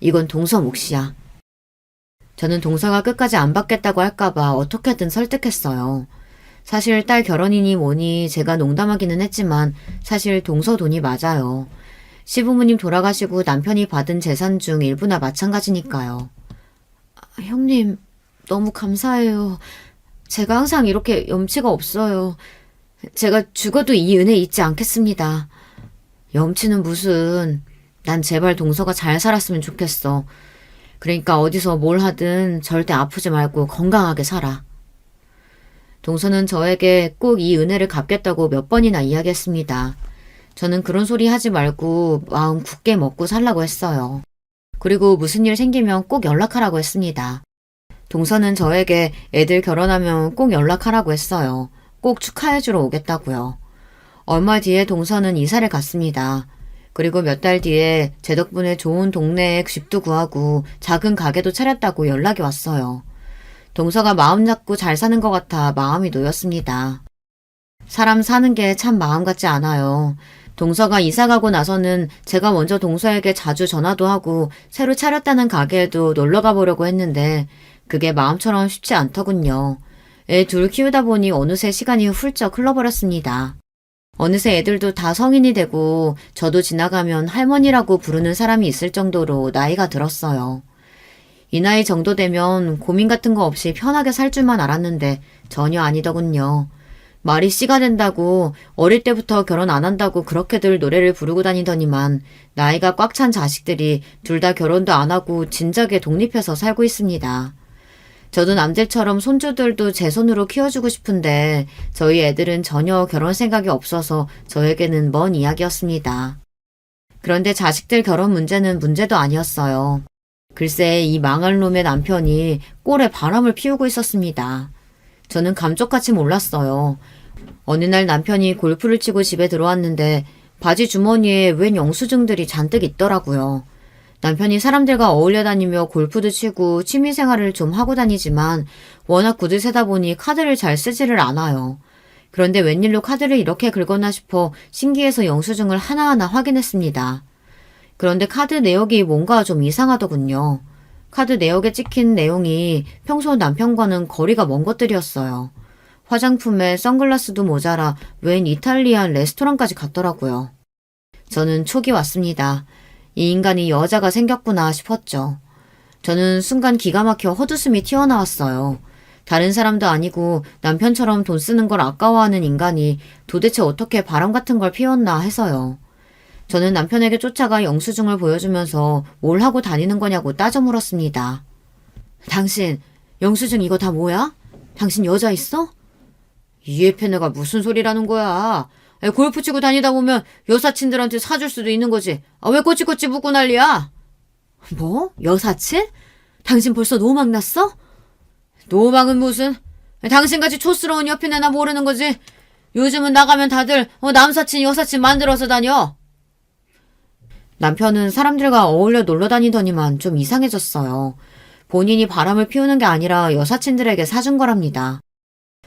이건 동서 몫이야. 저는 동서가 끝까지 안 받겠다고 할까봐 어떻게든 설득했어요. 사실 딸 결혼이니 뭐니 제가 농담하기는 했지만 사실 동서 돈이 맞아요. 시부모님 돌아가시고 남편이 받은 재산 중 일부나 마찬가지니까요. 형님, 너무 감사해요. 제가 항상 이렇게 염치가 없어요. 제가 죽어도 이 은혜 잊지 않겠습니다. 염치는 무슨, 난 제발 동서가 잘 살았으면 좋겠어. 그러니까 어디서 뭘 하든 절대 아프지 말고 건강하게 살아. 동서는 저에게 꼭 이 은혜를 갚겠다고 몇 번이나 이야기했습니다. 저는 그런 소리 하지 말고 마음 굳게 먹고 살라고 했어요. 그리고 무슨 일 생기면 꼭 연락하라고 했습니다. 동서는 저에게 애들 결혼하면 꼭 연락하라고 했어요. 꼭 축하해주러 오겠다고요. 얼마 뒤에 동서는 이사를 갔습니다. 그리고 몇 달 뒤에 제 덕분에 좋은 동네에 집도 구하고 작은 가게도 차렸다고 연락이 왔어요. 동서가 마음 잡고 잘 사는 것 같아 마음이 놓였습니다. 사람 사는 게 참 마음 같지 않아요. 동서가 이사 가고 나서는 제가 먼저 동서에게 자주 전화도 하고 새로 차렸다는 가게에도 놀러 가보려고 했는데 그게 마음처럼 쉽지 않더군요. 애 둘 키우다 보니 어느새 시간이 훌쩍 흘러버렸습니다. 어느새 애들도 다 성인이 되고 저도 지나가면 할머니라고 부르는 사람이 있을 정도로 나이가 들었어요. 이 나이 정도 되면 고민 같은 거 없이 편하게 살 줄만 알았는데 전혀 아니더군요. 말이 씨가 된다고 어릴 때부터 결혼 안 한다고 그렇게들 노래를 부르고 다니더니만 나이가 꽉 찬 자식들이 둘 다 결혼도 안 하고 진작에 독립해서 살고 있습니다. 저도 남들처럼 손주들도 제 손으로 키워주고 싶은데 저희 애들은 전혀 결혼 생각이 없어서 저에게는 먼 이야기였습니다. 그런데 자식들 결혼 문제는 문제도 아니었어요. 글쎄 이 망할 놈의 남편이 꼴에 바람을 피우고 있었습니다. 저는 감쪽같이 몰랐어요. 어느 날 남편이 골프를 치고 집에 들어왔는데 바지 주머니에 웬 영수증들이 잔뜩 있더라고요. 남편이 사람들과 어울려 다니며 골프도 치고 취미생활을 좀 하고 다니지만 워낙 구두세다 보니 카드를 잘 쓰지를 않아요. 그런데 웬일로 카드를 이렇게 긁었나 싶어 신기해서 영수증을 하나하나 확인했습니다. 그런데 카드 내역이 뭔가 좀 이상하더군요. 카드 내역에 찍힌 내용이 평소 남편과는 거리가 먼 것들이었어요. 화장품에 선글라스도 모자라 웬 이탈리안 레스토랑까지 갔더라고요. 저는 촉이 왔습니다. 이 인간이 여자가 생겼구나 싶었죠. 저는 순간 기가 막혀 헛웃음이 튀어나왔어요. 다른 사람도 아니고 남편처럼 돈 쓰는 걸 아까워하는 인간이 도대체 어떻게 바람 같은 걸 피웠나 해서요. 저는 남편에게 쫓아가 영수증을 보여주면서 뭘 하고 다니는 거냐고 따져 물었습니다. 당신, 영수증 이거 다 뭐야? 당신 여자 있어? 이에페네가 무슨 소리라는 거야? 골프 치고 다니다 보면 여사친들한테 사줄 수도 있는 거지. 왜 꼬치꼬치 묻고 난리야? 뭐? 여사친? 당신 벌써 노망 났어? 노망은 무슨? 당신같이 촌스러운 여편애나 모르는 거지. 요즘은 나가면 다들 남사친 여사친 만들어서 다녀. 남편은 사람들과 어울려 놀러 다니더니만 좀 이상해졌어요. 본인이 바람을 피우는 게 아니라 여사친들에게 사준 거랍니다.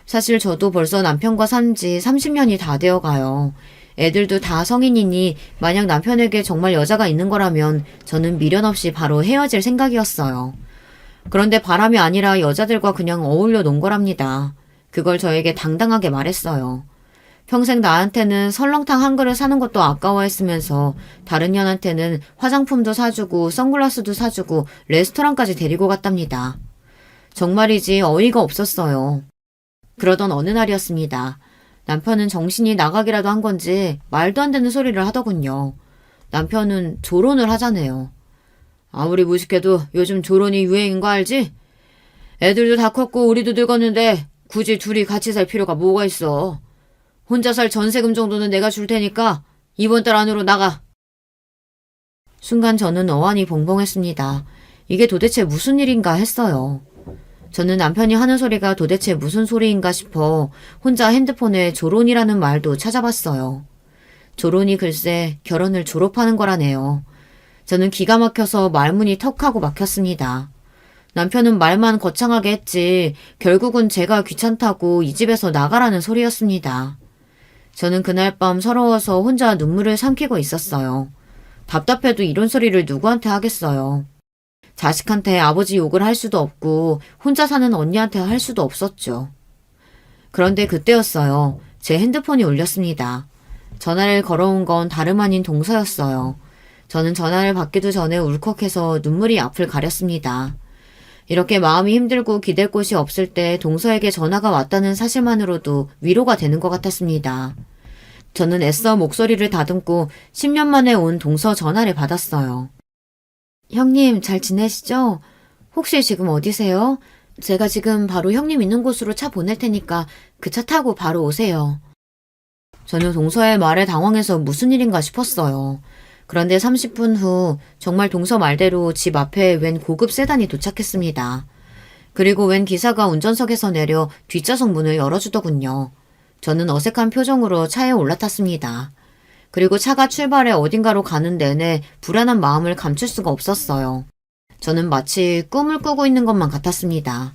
사실 저도 벌써 남편과 산 지 30년이 다 되어 가요. 애들도 다 성인이니 만약 남편에게 정말 여자가 있는 거라면 저는 미련 없이 바로 헤어질 생각이었어요. 그런데 바람이 아니라 여자들과 그냥 어울려 논 거랍니다. 그걸 저에게 당당하게 말했어요. 평생 나한테는 설렁탕 한 그릇 사는 것도 아까워했으면서 다른 년한테는 화장품도 사주고 선글라스도 사주고 레스토랑까지 데리고 갔답니다. 정말이지 어이가 없었어요. 그러던 어느 날이었습니다. 남편은 정신이 나가기라도 한 건지 말도 안 되는 소리를 하더군요. 남편은 조론을 하자네요. 아무리 무식해도 요즘 조론이 유행인 거 알지? 애들도 다 컸고 우리도 늙었는데 굳이 둘이 같이 살 필요가 뭐가 있어. 혼자 살 전세금 정도는 내가 줄 테니까 이번 달 안으로 나가. 순간 저는 어안이 봉봉했습니다. 이게 도대체 무슨 일인가 했어요. 저는 남편이 하는 소리가 도대체 무슨 소리인가 싶어 혼자 핸드폰에 조론이라는 말도 찾아봤어요. 조론이 글쎄 결혼을 졸업하는 거라네요. 저는 기가 막혀서 말문이 턱하고 막혔습니다. 남편은 말만 거창하게 했지 결국은 제가 귀찮다고 이 집에서 나가라는 소리였습니다. 저는 그날 밤 서러워서 혼자 눈물을 삼키고 있었어요. 답답해도 이런 소리를 누구한테 하겠어요. 자식한테 아버지 욕을 할 수도 없고 혼자 사는 언니한테 할 수도 없었죠. 그런데 그때였어요. 제 핸드폰이 울렸습니다. 전화를 걸어온 건 다름 아닌 동서였어요. 저는 전화를 받기도 전에 울컥해서 눈물이 앞을 가렸습니다. 이렇게 마음이 힘들고 기댈 곳이 없을 때 동서에게 전화가 왔다는 사실만으로도 위로가 되는 것 같았습니다. 저는 애써 목소리를 다듬고 10년 만에 온 동서 전화를 받았어요. 형님 잘 지내시죠? 혹시 지금 어디세요? 제가 지금 바로 형님 있는 곳으로 차 보낼 테니까 그 차 타고 바로 오세요. 저는 동서의 말에 당황해서 무슨 일인가 싶었어요. 그런데 30분 후 정말 동서 말대로 집 앞에 웬 고급 세단이 도착했습니다. 그리고 웬 기사가 운전석에서 내려 뒷좌석 문을 열어주더군요. 저는 어색한 표정으로 차에 올라탔습니다. 그리고 차가 출발해 어딘가로 가는 내내 불안한 마음을 감출 수가 없었어요. 저는 마치 꿈을 꾸고 있는 것만 같았습니다.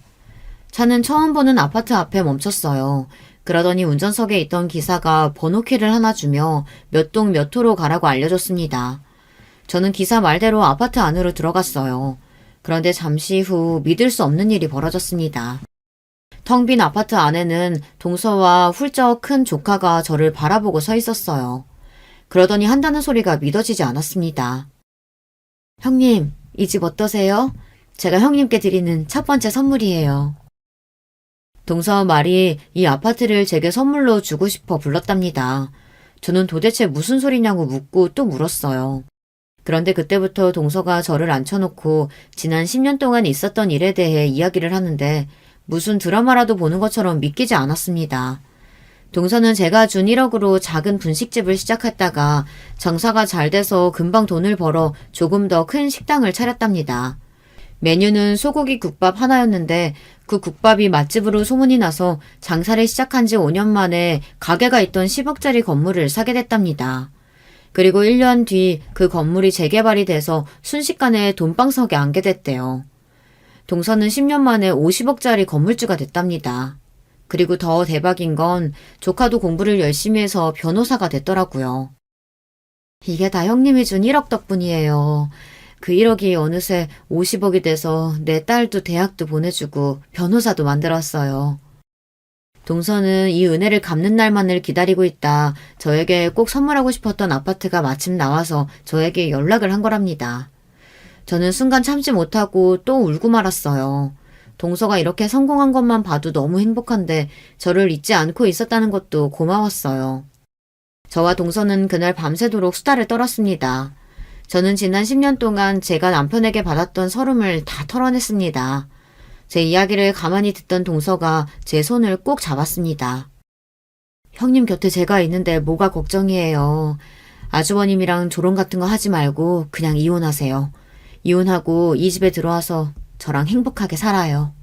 차는 처음 보는 아파트 앞에 멈췄어요. 그러더니 운전석에 있던 기사가 번호키를 하나 주며 몇 동 몇 호로 가라고 알려줬습니다. 저는 기사 말대로 아파트 안으로 들어갔어요. 그런데 잠시 후 믿을 수 없는 일이 벌어졌습니다. 텅 빈 아파트 안에는 동서와 훌쩍 큰 조카가 저를 바라보고 서 있었어요. 그러더니 한다는 소리가 믿어지지 않았습니다. 형님, 이 집 어떠세요? 제가 형님께 드리는 첫 번째 선물이에요. 동서 말이 이 아파트를 제게 선물로 주고 싶어 불렀답니다. 저는 도대체 무슨 소리냐고 묻고 또 물었어요. 그런데 그때부터 동서가 저를 앉혀놓고 지난 10년 동안 있었던 일에 대해 이야기를 하는데 무슨 드라마라도 보는 것처럼 믿기지 않았습니다. 동서는 제가 준 1억으로 작은 분식집을 시작했다가 장사가 잘 돼서 금방 돈을 벌어 조금 더 큰 식당을 차렸답니다. 메뉴는 소고기 국밥 하나였는데 그 국밥이 맛집으로 소문이 나서 장사를 시작한 지 5년 만에 가게가 있던 10억짜리 건물을 사게 됐답니다. 그리고 1년 뒤 그 건물이 재개발이 돼서 순식간에 돈방석에 앉게 됐대요. 동서는 10년 만에 50억짜리 건물주가 됐답니다. 그리고 더 대박인 건 조카도 공부를 열심히 해서 변호사가 됐더라고요. 이게 다 형님이 준 1억 덕분이에요. 그 1억이 어느새 50억이 돼서 내 딸도 대학도 보내주고 변호사도 만들었어요. 동서는 이 은혜를 갚는 날만을 기다리고 있다 저에게 꼭 선물하고 싶었던 아파트가 마침 나와서 저에게 연락을 한 거랍니다. 저는 순간 참지 못하고 또 울고 말았어요. 동서가 이렇게 성공한 것만 봐도 너무 행복한데 저를 잊지 않고 있었다는 것도 고마웠어요. 저와 동서는 그날 밤새도록 수다를 떨었습니다. 저는 지난 10년 동안 제가 남편에게 받았던 서름을 다 털어냈습니다. 제 이야기를 가만히 듣던 동서가 제 손을 꼭 잡았습니다. 형님 곁에 제가 있는데 뭐가 걱정이에요. 아주버님이랑 조론 같은 거 하지 말고 그냥 이혼하세요. 이혼하고 이 집에 들어와서 저랑 행복하게 살아요.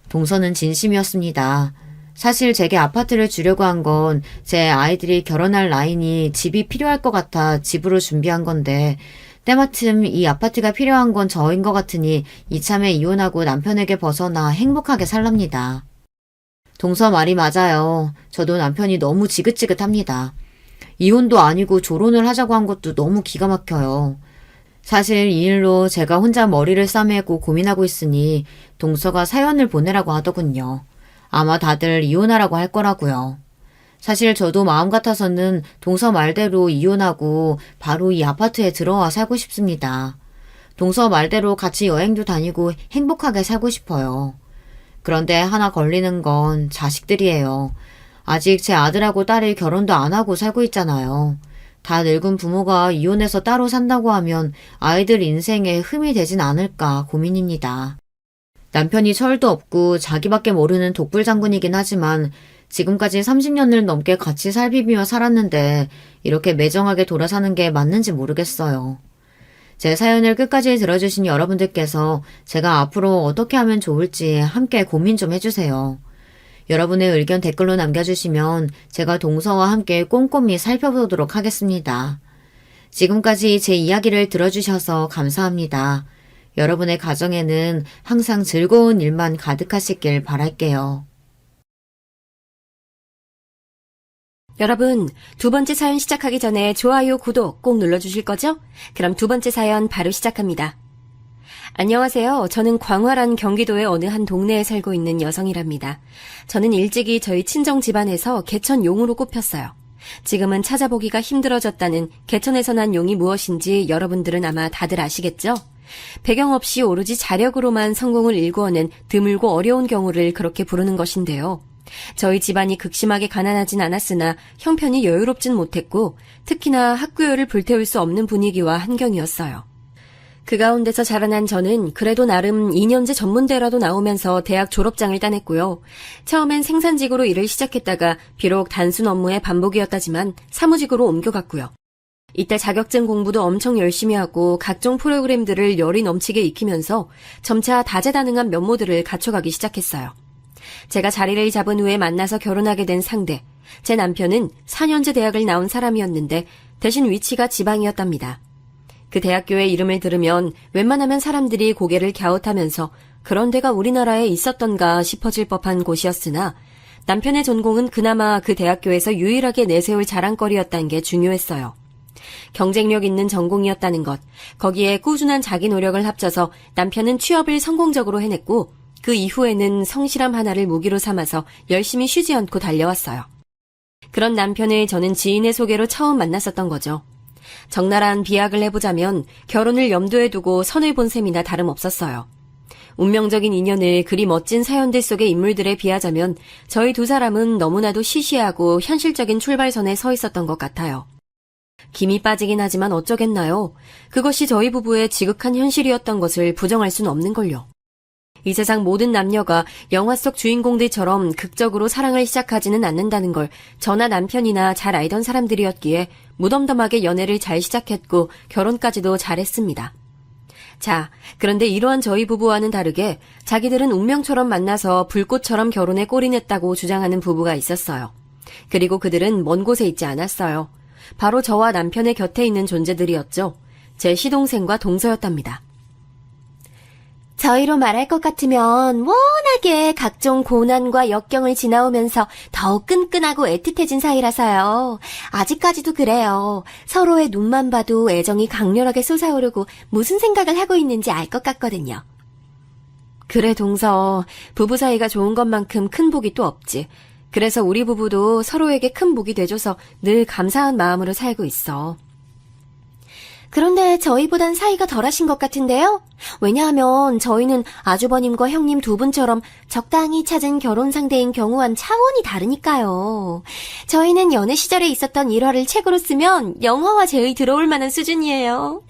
동서는 진심이었습니다. 사실 제게 아파트를 주려고 한 건 제 아이들이 결혼할 나이니 집이 필요할 것 같아 집으로 준비한 건데 때마침 이 아파트가 필요한 건 저인 것 같으니 이참에 이혼하고 남편에게 벗어나 행복하게 살랍니다. 동서 말이 맞아요. 저도 남편이 너무 지긋지긋합니다. 이혼도 아니고 조론을 하자고 한 것도 너무 기가 막혀요. 사실 이 일로 제가 혼자 머리를 싸매고 고민하고 있으니 동서가 사연을 보내라고 하더군요. 아마 다들 이혼하라고 할 거라고요. 사실 저도 마음 같아서는 동서 말대로 이혼하고 바로 이 아파트에 들어와 살고 싶습니다. 동서 말대로 같이 여행도 다니고 행복하게 살고 싶어요. 그런데 하나 걸리는 건 자식들이에요. 아직 제 아들하고 딸이 결혼도 안 하고 살고 있잖아요. 다 늙은 부모가 이혼해서 따로 산다고 하면 아이들 인생에 흠이 되진 않을까 고민입니다. 남편이 철도 없고 자기밖에 모르는 독불장군이긴 하지만 지금까지 30년을 넘게 같이 살비비며 살았는데 이렇게 매정하게 돌아사는 게 맞는지 모르겠어요. 제 사연을 끝까지 들어주신 여러분들께서 제가 앞으로 어떻게 하면 좋을지 함께 고민 좀 해주세요. 여러분의 의견 댓글로 남겨주시면 제가 동서와 함께 꼼꼼히 살펴보도록 하겠습니다. 지금까지 제 이야기를 들어주셔서 감사합니다. 여러분의 가정에는 항상 즐거운 일만 가득하시길 바랄게요.
여러분, 두 번째 사연 시작하기 전에 좋아요, 구독 꼭 눌러주실 거죠? 그럼 두 번째 사연 바로 시작합니다. 안녕하세요. 저는 광활한 경기도의 어느 한 동네에 살고 있는 여성이랍니다. 저는 일찍이 저희 친정 집안에서 개천 용으로 꼽혔어요. 지금은 찾아보기가 힘들어졌다는 개천에서 난 용이 무엇인지 여러분들은 아마 다들 아시겠죠? 배경 없이 오로지 자력으로만 성공을 일구어낸 드물고 어려운 경우를 그렇게 부르는 것인데요. 저희 집안이 극심하게 가난하진 않았으나 형편이 여유롭진 못했고 특히나 학구열을 불태울 수 없는 분위기와 환경이었어요. 그 가운데서 자라난 저는 그래도 나름 2년제 전문대라도 나오면서 대학 졸업장을 따냈고요. 처음엔 생산직으로 일을 시작했다가 비록 단순 업무의 반복이었다지만 사무직으로 옮겨갔고요. 이때 자격증 공부도 엄청 열심히 하고 각종 프로그램들을 열이 넘치게 익히면서 점차 다재다능한 면모들을 갖춰가기 시작했어요. 제가 자리를 잡은 후에 만나서 결혼하게 된 상대, 제 남편은 4년제 대학을 나온 사람이었는데 대신 위치가 지방이었답니다. 그 대학교의 이름을 들으면 웬만하면 사람들이 고개를 갸웃하면서 그런 데가 우리나라에 있었던가 싶어질 법한 곳이었으나 남편의 전공은 그나마 그 대학교에서 유일하게 내세울 자랑거리였다는 게 중요했어요. 경쟁력 있는 전공이었다는 것, 거기에 꾸준한 자기 노력을 합쳐서 남편은 취업을 성공적으로 해냈고 그 이후에는 성실함 하나를 무기로 삼아서 열심히 쉬지 않고 달려왔어요. 그런 남편을 저는 지인의 소개로 처음 만났었던 거죠. 적나라한 비약을 해보자면 결혼을 염두에 두고 선을 본 셈이나 다름없었어요. 운명적인 인연을 그리 멋진 사연들 속의 인물들에 비하자면 저희 두 사람은 너무나도 시시하고 현실적인 출발선에 서 있었던 것 같아요. 김이 빠지긴 하지만 어쩌겠나요? 그것이 저희 부부의 지극한 현실이었던 것을 부정할 수는 없는걸요. 이 세상 모든 남녀가 영화 속 주인공들처럼 극적으로 사랑을 시작하지는 않는다는 걸 저나 남편이나 잘 알던 사람들이었기에 무덤덤하게 연애를 잘 시작했고 결혼까지도 잘했습니다. 자, 그런데 이러한 저희 부부와는 다르게 자기들은 운명처럼 만나서 불꽃처럼 결혼에 꼴인했다고 주장하는 부부가 있었어요. 그리고 그들은 먼 곳에 있지 않았어요. 바로 저와 남편의 곁에 있는 존재들이었죠. 제 시동생과 동서였답니다. 저희로 말할 것 같으면 워낙에 각종 고난과 역경을 지나오면서 더욱 끈끈하고 애틋해진 사이라서요. 아직까지도 그래요. 서로의 눈만 봐도 애정이 강렬하게 솟아오르고 무슨 생각을 하고 있는지 알 것 같거든요. 그래 동서, 부부 사이가 좋은 것만큼 큰 복이 또 없지. 그래서 우리 부부도 서로에게 큰 복이 돼줘서 늘 감사한 마음으로 살고 있어. 그런데 저희보단 사이가 덜하신 것 같은데요? 왜냐하면 저희는 아주버님과 형님 두 분처럼 적당히 찾은 결혼 상대인 경우와는 차원이 다르니까요. 저희는 연애 시절에 있었던 일화를 책으로 쓰면 영화와 제의 들어올 만한 수준이에요.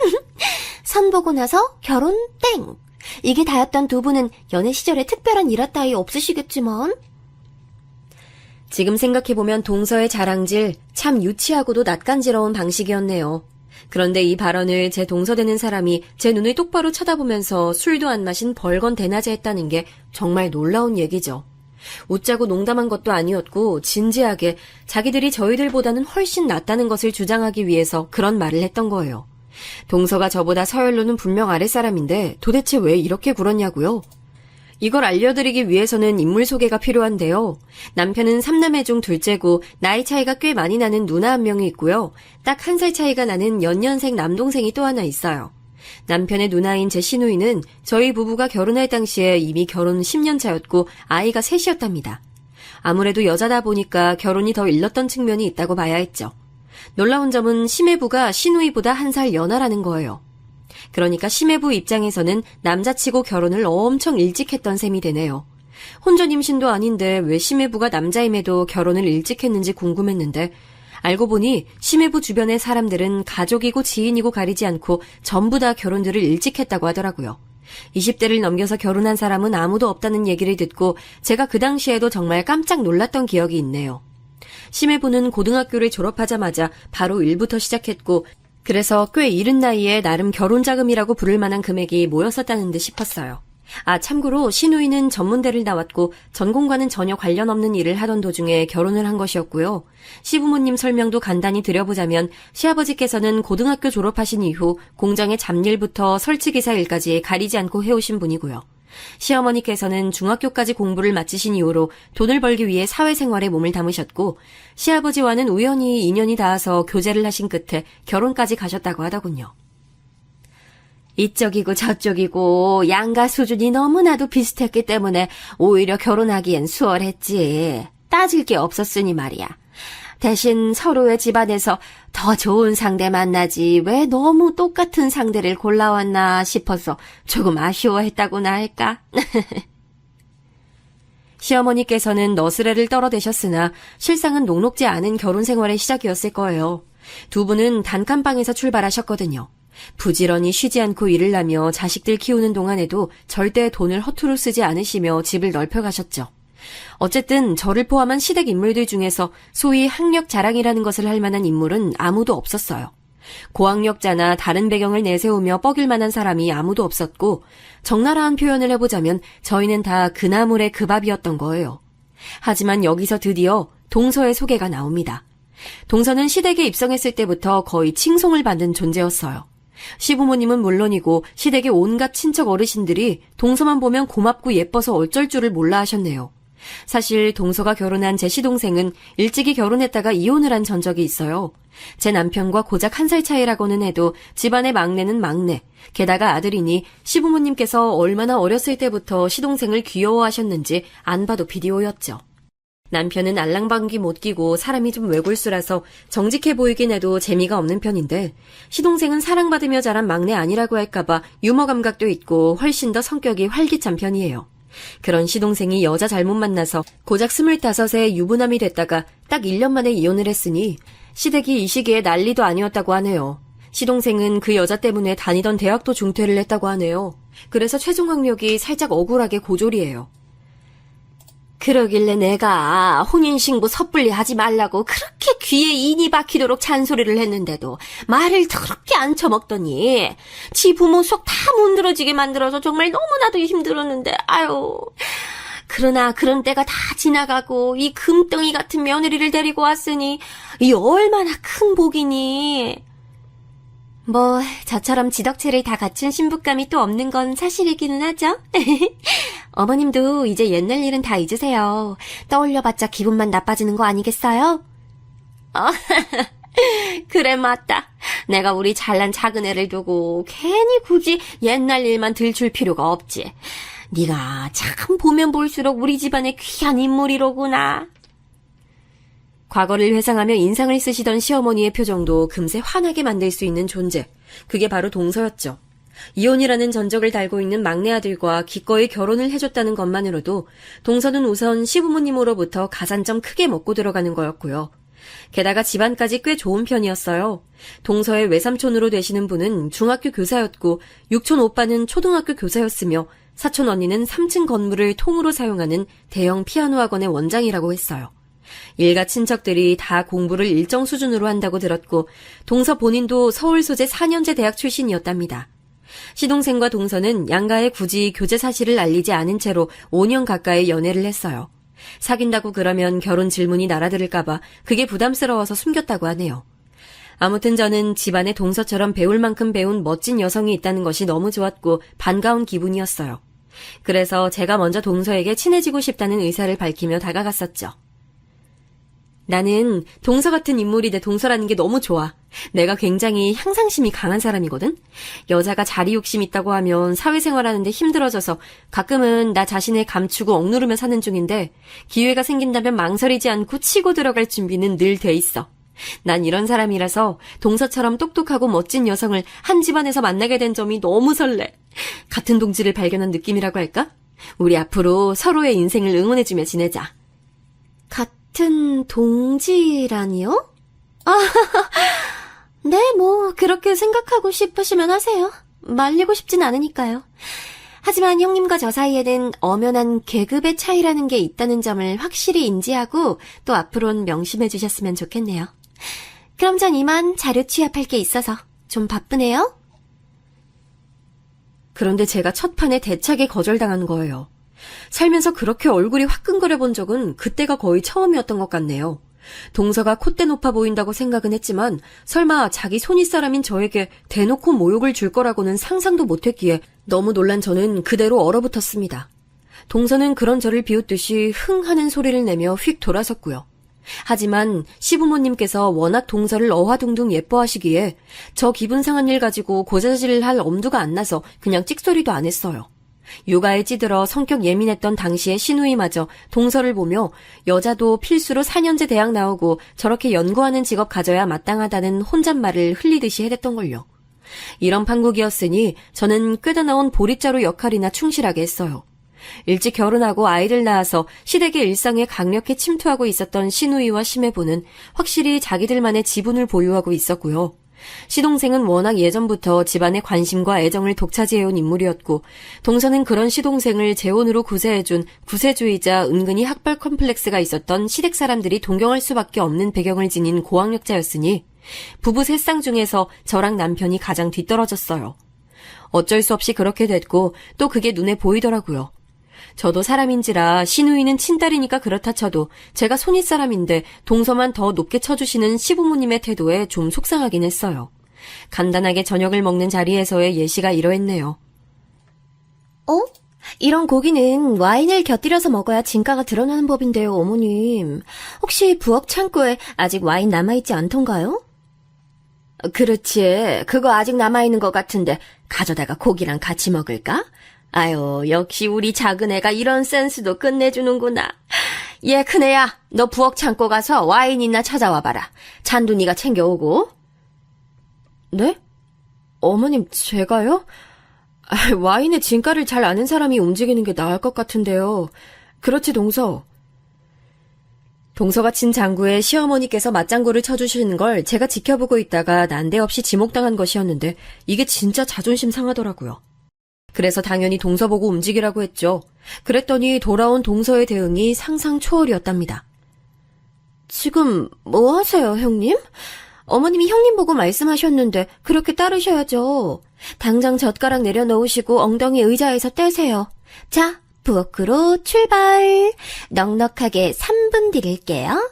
선 보고 나서 결혼 땡! 이게 다였던 두 분은 연애 시절에 특별한 일화 따위 없으시겠지만. 지금 생각해보면 동서의 자랑질 참 유치하고도 낯간지러운 방식이었네요. 그런데 이 발언을 제 동서되는 사람이 제 눈을 똑바로 쳐다보면서 술도 안 마신 벌건 대낮에 했다는 게 정말 놀라운 얘기죠. 웃자고 농담한 것도 아니었고 진지하게 자기들이 저희들보다는 훨씬 낫다는 것을 주장하기 위해서 그런 말을 했던 거예요. 동서가 저보다 서열로는 분명 아랫사람인데 도대체 왜 이렇게 굴었냐고요? 이걸 알려드리기 위해서는 인물 소개가 필요한데요. 남편은 3남매 중 둘째고 나이 차이가 꽤 많이 나는 누나 한 명이 있고요. 딱 1살 차이가 나는 연년생 남동생이 또 하나 있어요. 남편의 누나인 제 시누이는 저희 부부가 결혼할 당시에 이미 결혼 10년 차였고 아이가 셋이었답니다. 아무래도 여자다 보니까 결혼이 더 일렀던 측면이 있다고 봐야 했죠. 놀라운 점은 시매부가 시누이보다 1살 연하라는 거예요. 그러니까 시매부 입장에서는 남자치고 결혼을 엄청 일찍 했던 셈이 되네요. 혼전 임신도 아닌데 왜 시매부가 남자임에도 결혼을 일찍 했는지 궁금했는데 알고 보니 시매부 주변의 사람들은 가족이고 지인이고 가리지 않고 전부 다 결혼들을 일찍 했다고 하더라고요. 20대를 넘겨서 결혼한 사람은 아무도 없다는 얘기를 듣고 제가 그 당시에도 정말 깜짝 놀랐던 기억이 있네요. 시매부는 고등학교를 졸업하자마자 바로 일부터 시작했고 그래서 꽤 이른 나이에 나름 결혼자금이라고 부를 만한 금액이 모였었다는 듯 싶었어요. 아, 참고로 시누이는 전문대를 나왔고 전공과는 전혀 관련 없는 일을 하던 도중에 결혼을 한 것이었고요. 시부모님 설명도 간단히 드려보자면 시아버지께서는 고등학교 졸업하신 이후 공장의 잡일부터 설치기사 일까지 가리지 않고 해오신 분이고요. 시어머니께서는 중학교까지 공부를 마치신 이후로 돈을 벌기 위해 사회생활에 몸을 담으셨고 시아버지와는 우연히 인연이 닿아서 교제를 하신 끝에 결혼까지 가셨다고 하더군요. 이쪽이고 저쪽이고 양가 수준이 너무나도 비슷했기 때문에 오히려 결혼하기엔 수월했지. 따질 게 없었으니 말이야. 대신 서로의 집안에서 더 좋은 상대 만나지 왜 너무 똑같은 상대를 골라왔나 싶어서 조금 아쉬워했다고나 할까? 시어머니께서는 너스레를 떨어대셨으나 실상은 녹록지 않은 결혼 생활의 시작이었을 거예요. 두 분은 단칸방에서 출발하셨거든요. 부지런히 쉬지 않고 일을 하며 자식들 키우는 동안에도 절대 돈을 허투루 쓰지 않으시며 집을 넓혀가셨죠. 어쨌든 저를 포함한 시댁 인물들 중에서 소위 학력 자랑이라는 것을 할 만한 인물은 아무도 없었어요. 고학력자나 다른 배경을 내세우며 뻐길 만한 사람이 아무도 없었고 적나라한 표현을 해보자면 저희는 다 그나물의 그 밥이었던 거예요. 하지만 여기서 드디어 동서의 소개가 나옵니다. 동서는 시댁에 입성했을 때부터 거의 칭송을 받는 존재였어요. 시부모님은 물론이고 시댁의 온갖 친척 어르신들이 동서만 보면 고맙고 예뻐서 어쩔 줄을 몰라 하셨네요. 사실 동서가 결혼한 제 시동생은 일찍이 결혼했다가 이혼을 한 전적이 있어요. 제 남편과 고작 1살 차이라고는 해도 집안의 막내는 막내, 게다가 아들이니 시부모님께서 얼마나 어렸을 때부터 시동생을 귀여워하셨는지 안 봐도 비디오였죠. 남편은 알랑방귀 못 끼고 사람이 좀 외골수라서 정직해 보이긴 해도 재미가 없는 편인데 시동생은 사랑받으며 자란 막내 아니라고 할까봐 유머 감각도 있고 훨씬 더 성격이 활기찬 편이에요. 그런 시동생이 여자 잘못 만나서 고작 25에 유부남이 됐다가 딱 1년 만에 이혼을 했으니 시댁이 이 시기에 난리도 아니었다고 하네요. 시동생은 그 여자 때문에 다니던 대학도 중퇴를 했다고 하네요. 그래서 최종 학력이 살짝 억울하게 고졸이에요. 그러길래 내가 혼인신고 섣불리 하지 말라고 그렇게 귀에 인이 박히도록 잔소리를 했는데도 말을 더럽게 안 쳐먹더니 지 부모 속 다 문드러지게 만들어서 정말 너무나도 힘들었는데 아유. 그러나 그런 때가 다 지나가고 이 금덩이 같은 며느리를 데리고 왔으니 이 얼마나 큰 복이니. 뭐 저처럼 지덕체를 다 갖춘 신부감이 또 없는 건 사실이기는 하죠. 어머님도 이제 옛날 일은 다 잊으세요. 떠올려봤자 기분만 나빠지는 거 아니겠어요? 그래 맞다. 내가 우리 잘난 작은 애를 두고 괜히 굳이 옛날 일만 들출 필요가 없지. 네가 참 보면 볼수록 우리 집안의 귀한 인물이로구나. 과거를 회상하며 인상을 쓰시던 시어머니의 표정도 금세 환하게 만들 수 있는 존재. 그게 바로 동서였죠. 이혼이라는 전적을 달고 있는 막내 아들과 기꺼이 결혼을 해줬다는 것만으로도 동서는 우선 시부모님으로부터 가산점 크게 먹고 들어가는 거였고요. 게다가 집안까지 꽤 좋은 편이었어요. 동서의 외삼촌으로 되시는 분은 중학교 교사였고 육촌 오빠는 초등학교 교사였으며 사촌 언니는 3층 건물을 통으로 사용하는 대형 피아노 학원의 원장이라고 했어요. 일가 친척들이 다 공부를 일정 수준으로 한다고 들었고 동서 본인도 서울 소재 4년제 대학 출신이었답니다. 시동생과 동서는 양가에 굳이 교제 사실을 알리지 않은 채로 5년 가까이 연애를 했어요. 사귄다고 그러면 결혼 질문이 날아들을까봐 그게 부담스러워서 숨겼다고 하네요. 아무튼 저는 집안에 동서처럼 배울 만큼 배운 멋진 여성이 있다는 것이 너무 좋았고 반가운 기분이었어요. 그래서 제가 먼저 동서에게 친해지고 싶다는 의사를 밝히며 다가갔었죠. 나는 동서 같은 인물이 내 동서라는 게 너무 좋아. 내가 굉장히 향상심이 강한 사람이거든? 여자가 자리 욕심 있다고 하면 사회생활하는데 힘들어져서 가끔은 나 자신을 감추고 억누르며 사는 중인데 기회가 생긴다면 망설이지 않고 치고 들어갈 준비는 늘 돼 있어. 난 이런 사람이라서 동서처럼 똑똑하고 멋진 여성을 한 집안에서 만나게 된 점이 너무 설레. 같은 동지를 발견한 느낌이라고 할까? 우리 앞으로 서로의 인생을 응원해주며 지내자. 같은 동지라니요? 네, 뭐 그렇게 생각하고 싶으시면 하세요. 말리고 싶진 않으니까요. 하지만 형님과 저 사이에는 엄연한 계급의 차이라는 게 있다는 점을 확실히 인지하고 또 앞으로는 명심해 주셨으면 좋겠네요. 그럼 전 이만 자료 취합할 게 있어서 좀 바쁘네요. 그런데 제가 첫 판에 대차게 거절당한 거예요. 살면서 그렇게 얼굴이 화끈거려 본 적은 그때가 거의 처음이었던 것 같네요. 동서가 콧대 높아 보인다고 생각은 했지만 설마 자기 손윗사람인 저에게 대놓고 모욕을 줄 거라고는 상상도 못했기에 너무 놀란 저는 그대로 얼어붙었습니다. 동서는 그런 저를 비웃듯이 흥 하는 소리를 내며 휙 돌아섰고요. 하지만 시부모님께서 워낙 동서를 어화둥둥 예뻐하시기에 저 기분 상한 일 가지고 고자질을 할 엄두가 안 나서 그냥 찍소리도 안 했어요. 육아에 찌들어 성격 예민했던 당시의 시누이마저 동서를 보며 여자도 필수로 4년제 대학 나오고 저렇게 연구하는 직업 가져야 마땅하다는 혼잣말을 흘리듯이 해댔던걸요. 이런 판국이었으니 저는 꿰다 나온 보릿자루 역할이나 충실하게 했어요. 일찍 결혼하고 아이들 낳아서 시댁의 일상에 강력히 침투하고 있었던 시누이와 시매부는 확실히 자기들만의 지분을 보유하고 있었고요. 시동생은 워낙 예전부터 집안의 관심과 애정을 독차지해온 인물이었고 동서는 그런 시동생을 재혼으로 구세해준 구세주의자 은근히 학벌 컴플렉스가 있었던 시댁 사람들이 동경할 수밖에 없는 배경을 지닌 고학력자였으니 부부 세 쌍 중에서 저랑 남편이 가장 뒤떨어졌어요. 어쩔 수 없이 그렇게 됐고 또 그게 눈에 보이더라고요. 저도 사람인지라 시누이는 친딸이니까 그렇다 쳐도 제가 손윗사람인데 동서만 더 높게 쳐주시는 시부모님의 태도에 좀 속상하긴 했어요. 간단하게 저녁을 먹는 자리에서의 예시가 이러했네요.
이런 고기는 와인을 곁들여서 먹어야 진가가 드러나는 법인데요, 어머님. 혹시 부엌 창고에 아직 와인 남아있지 않던가요?
그렇지. 그거 아직 남아있는 것 같은데 가져다가 고기랑 같이 먹을까? 아유, 역시 우리 작은 애가 이런 센스도 끝내주는구나. 얘 큰애야, 너 부엌 창고 가서 와인이나 찾아와 봐라. 잔도 네가 챙겨오고. 네? 어머님, 제가요? 와인의 진가를 잘 아는 사람이 움직이는 게 나을 것 같은데요. 그렇지, 동서. 동서가 친 장구에 시어머니께서 맞장구를 쳐주시는 걸 제가 지켜보고 있다가 난데없이 지목당한 것이었는데 이게 진짜 자존심 상하더라고요. 그래서 당연히 동서 보고 움직이라고 했죠. 그랬더니 돌아온 동서의 대응이 상상 초월이었답니다. 지금 뭐 하세요, 형님? 어머님이 형님 보고 말씀하셨는데 그렇게 따르셔야죠. 당장 젓가락 내려놓으시고 엉덩이 의자에서 떼세요. 자, 부엌으로 출발. 넉넉하게 3분 드릴게요.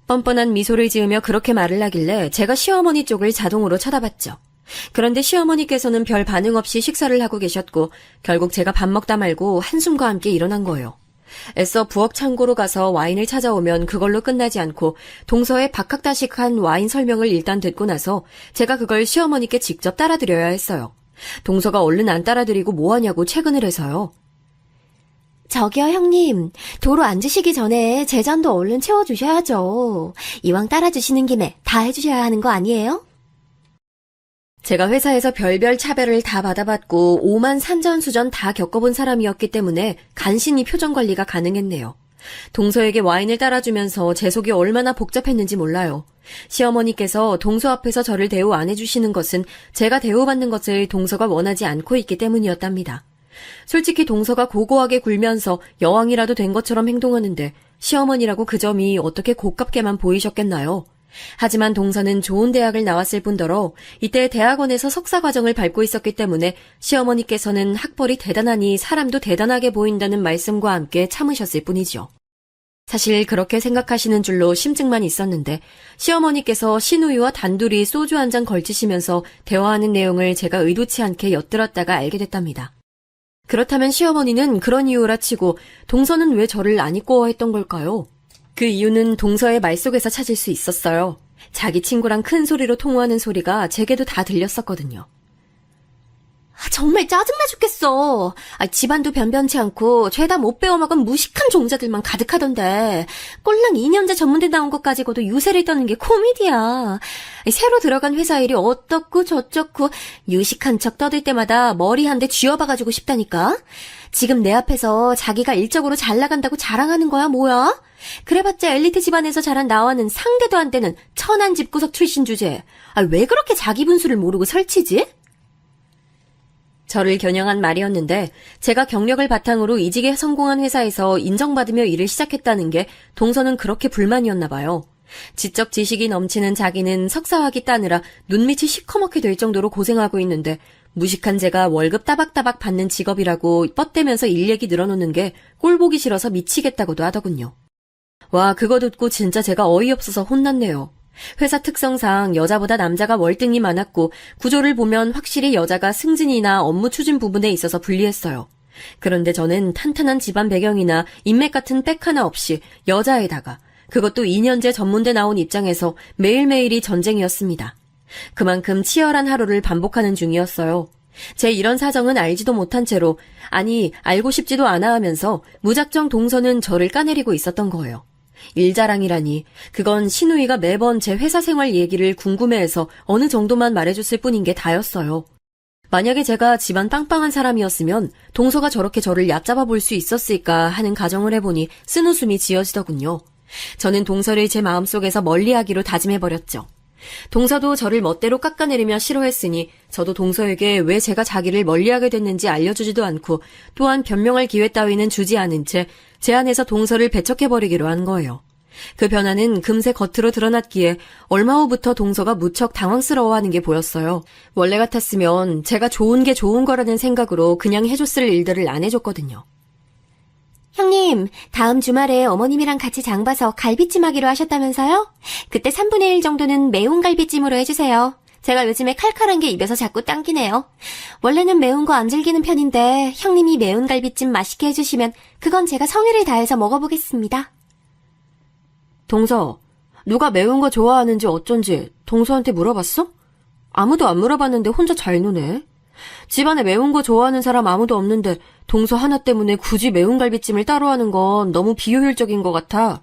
뻔뻔한 미소를 지으며 그렇게 말을 하길래 제가 시어머니 쪽을 자동으로 쳐다봤죠. 그런데 시어머니께서는 별 반응 없이 식사를 하고 계셨고 결국 제가 밥 먹다 말고 한숨과 함께 일어난 거예요. 애써 부엌 창고로 가서 와인을 찾아오면 그걸로 끝나지 않고 동서의 박학다식한 와인 설명을 일단 듣고 나서 제가 그걸 시어머니께 직접 따라드려야 했어요. 동서가 얼른 안 따라드리고 뭐하냐고 채근을 해서요. 저기요, 형님. 도로 앉으시기 전에 제 잔도 얼른 채워주셔야죠. 이왕 따라주시는 김에 다 해주셔야 하는 거 아니에요? 제가 회사에서 별별 차별을 다 받아봤고 오만 산전수전 다 겪어본 사람이었기 때문에 간신히 표정 관리가 가능했네요. 동서에게 와인을 따라주면서 제 속이 얼마나 복잡했는지 몰라요. 시어머니께서 동서 앞에서 저를 대우 안 해주시는 것은 제가 대우받는 것을 동서가 원하지 않고 있기 때문이었답니다. 솔직히 동서가 고고하게 굴면서 여왕이라도 된 것처럼 행동하는데 시어머니라고 그 점이 어떻게 고깝게만 보이셨겠나요? 하지만 동서는 좋은 대학을 나왔을 뿐더러 이때 대학원에서 석사 과정을 밟고 있었기 때문에 시어머니께서는 학벌이 대단하니 사람도 대단하게 보인다는 말씀과 함께 참으셨을 뿐이죠. 사실 그렇게 생각하시는 줄로 심증만 있었는데 시어머니께서 시누이와 단둘이 소주 한 잔 걸치시면서 대화하는 내용을 제가 의도치 않게 엿들었다가 알게 됐답니다. 그렇다면 시어머니는 그런 이유라 치고 동서는 왜 저를 안 이뻐했던 걸까요? 그 이유는 동서의 말 속에서 찾을 수 있었어요. 자기 친구랑 큰 소리로 통화하는 소리가 제게도 다 들렸었거든요. 정말 짜증나 죽겠어. 집안도 변변치 않고 죄다 못 배워먹은 무식한 종자들만 가득하던데 꼴랑 2년제 전문대 나온 것 가지고도 유세를 떠는 게 코미디야. 새로 들어간 회사 일이 어떻고 저쩌고 유식한 척 떠들 때마다 머리 한 대 쥐어박아주고 싶다니까. 지금 내 앞에서 자기가 일적으로 잘 나간다고 자랑하는 거야 뭐야? 그래봤자 엘리트 집안에서 자란 나와는 상대도 안 되는 천한 집구석 출신 주제에 왜 그렇게 자기 분수를 모르고 설치지? 저를 겨냥한 말이었는데 제가 경력을 바탕으로 이직에 성공한 회사에서 인정받으며 일을 시작했다는 게 동서는 그렇게 불만이었나 봐요. 지적 지식이 넘치는 자기는 석사학위 따느라 눈밑이 시커멓게 될 정도로 고생하고 있는데 무식한 제가 월급 따박따박 받는 직업이라고 뻗대면서 일 얘기 늘어놓는 게 꼴보기 싫어서 미치겠다고도 하더군요. 와, 그거 듣고 진짜 제가 어이없어서 혼났네요. 회사 특성상 여자보다 남자가 월등히 많았고 구조를 보면 확실히 여자가 승진이나 업무 추진 부분에 있어서 불리했어요. 그런데 저는 탄탄한 집안 배경이나 인맥 같은 백 하나 없이 여자에다가 그것도 2년제 전문대 나온 입장에서 매일매일이 전쟁이었습니다. 그만큼 치열한 하루를 반복하는 중이었어요. 제 이런 사정은 알지도 못한 채로, 아니 알고 싶지도 않아 하면서 무작정 동서는 저를 까내리고 있었던 거예요. 일자랑이라니, 그건 신우이가 매번 제 회사 생활 얘기를 궁금해해서 어느 정도만 말해줬을 뿐인 게 다였어요. 만약에 제가 집안 빵빵한 사람이었으면 동서가 저렇게 저를 얕잡아 볼 수 있었을까 하는 가정을 해보니 쓴웃음이 지어지더군요. 저는 동서를 제 마음속에서 멀리하기로 다짐해버렸죠. 동서도 저를 멋대로 깎아내리며 싫어했으니 저도 동서에게 왜 제가 자기를 멀리하게 됐는지 알려주지도 않고 또한 변명할 기회 따위는 주지 않은 채 제 안에서 동서를 배척해버리기로 한 거예요. 그 변화는 금세 겉으로 드러났기에 얼마 후부터 동서가 무척 당황스러워하는 게 보였어요. 원래 같았으면 제가 좋은 게 좋은 거라는 생각으로 그냥 해줬을 일들을 안 해줬거든요. 형님, 다음 주말에 어머님이랑 같이 장 봐서 갈비찜 하기로 하셨다면서요? 그때 3분의 1 정도는 매운 갈비찜으로 해주세요. 제가 요즘에 칼칼한 게 입에서 자꾸 당기네요. 원래는 매운 거 안 즐기는 편인데 형님이 매운 갈비찜 맛있게 해주시면 그건 제가 성의를 다해서 먹어보겠습니다. 동서, 누가 매운 거 좋아하는지 어쩐지 동서한테 물어봤어? 아무도 안 물어봤는데 혼자 잘 노네. 집안에 매운 거 좋아하는 사람 아무도 없는데 동서 하나 때문에 굳이 매운 갈비찜을 따로 하는 건 너무 비효율적인 것 같아.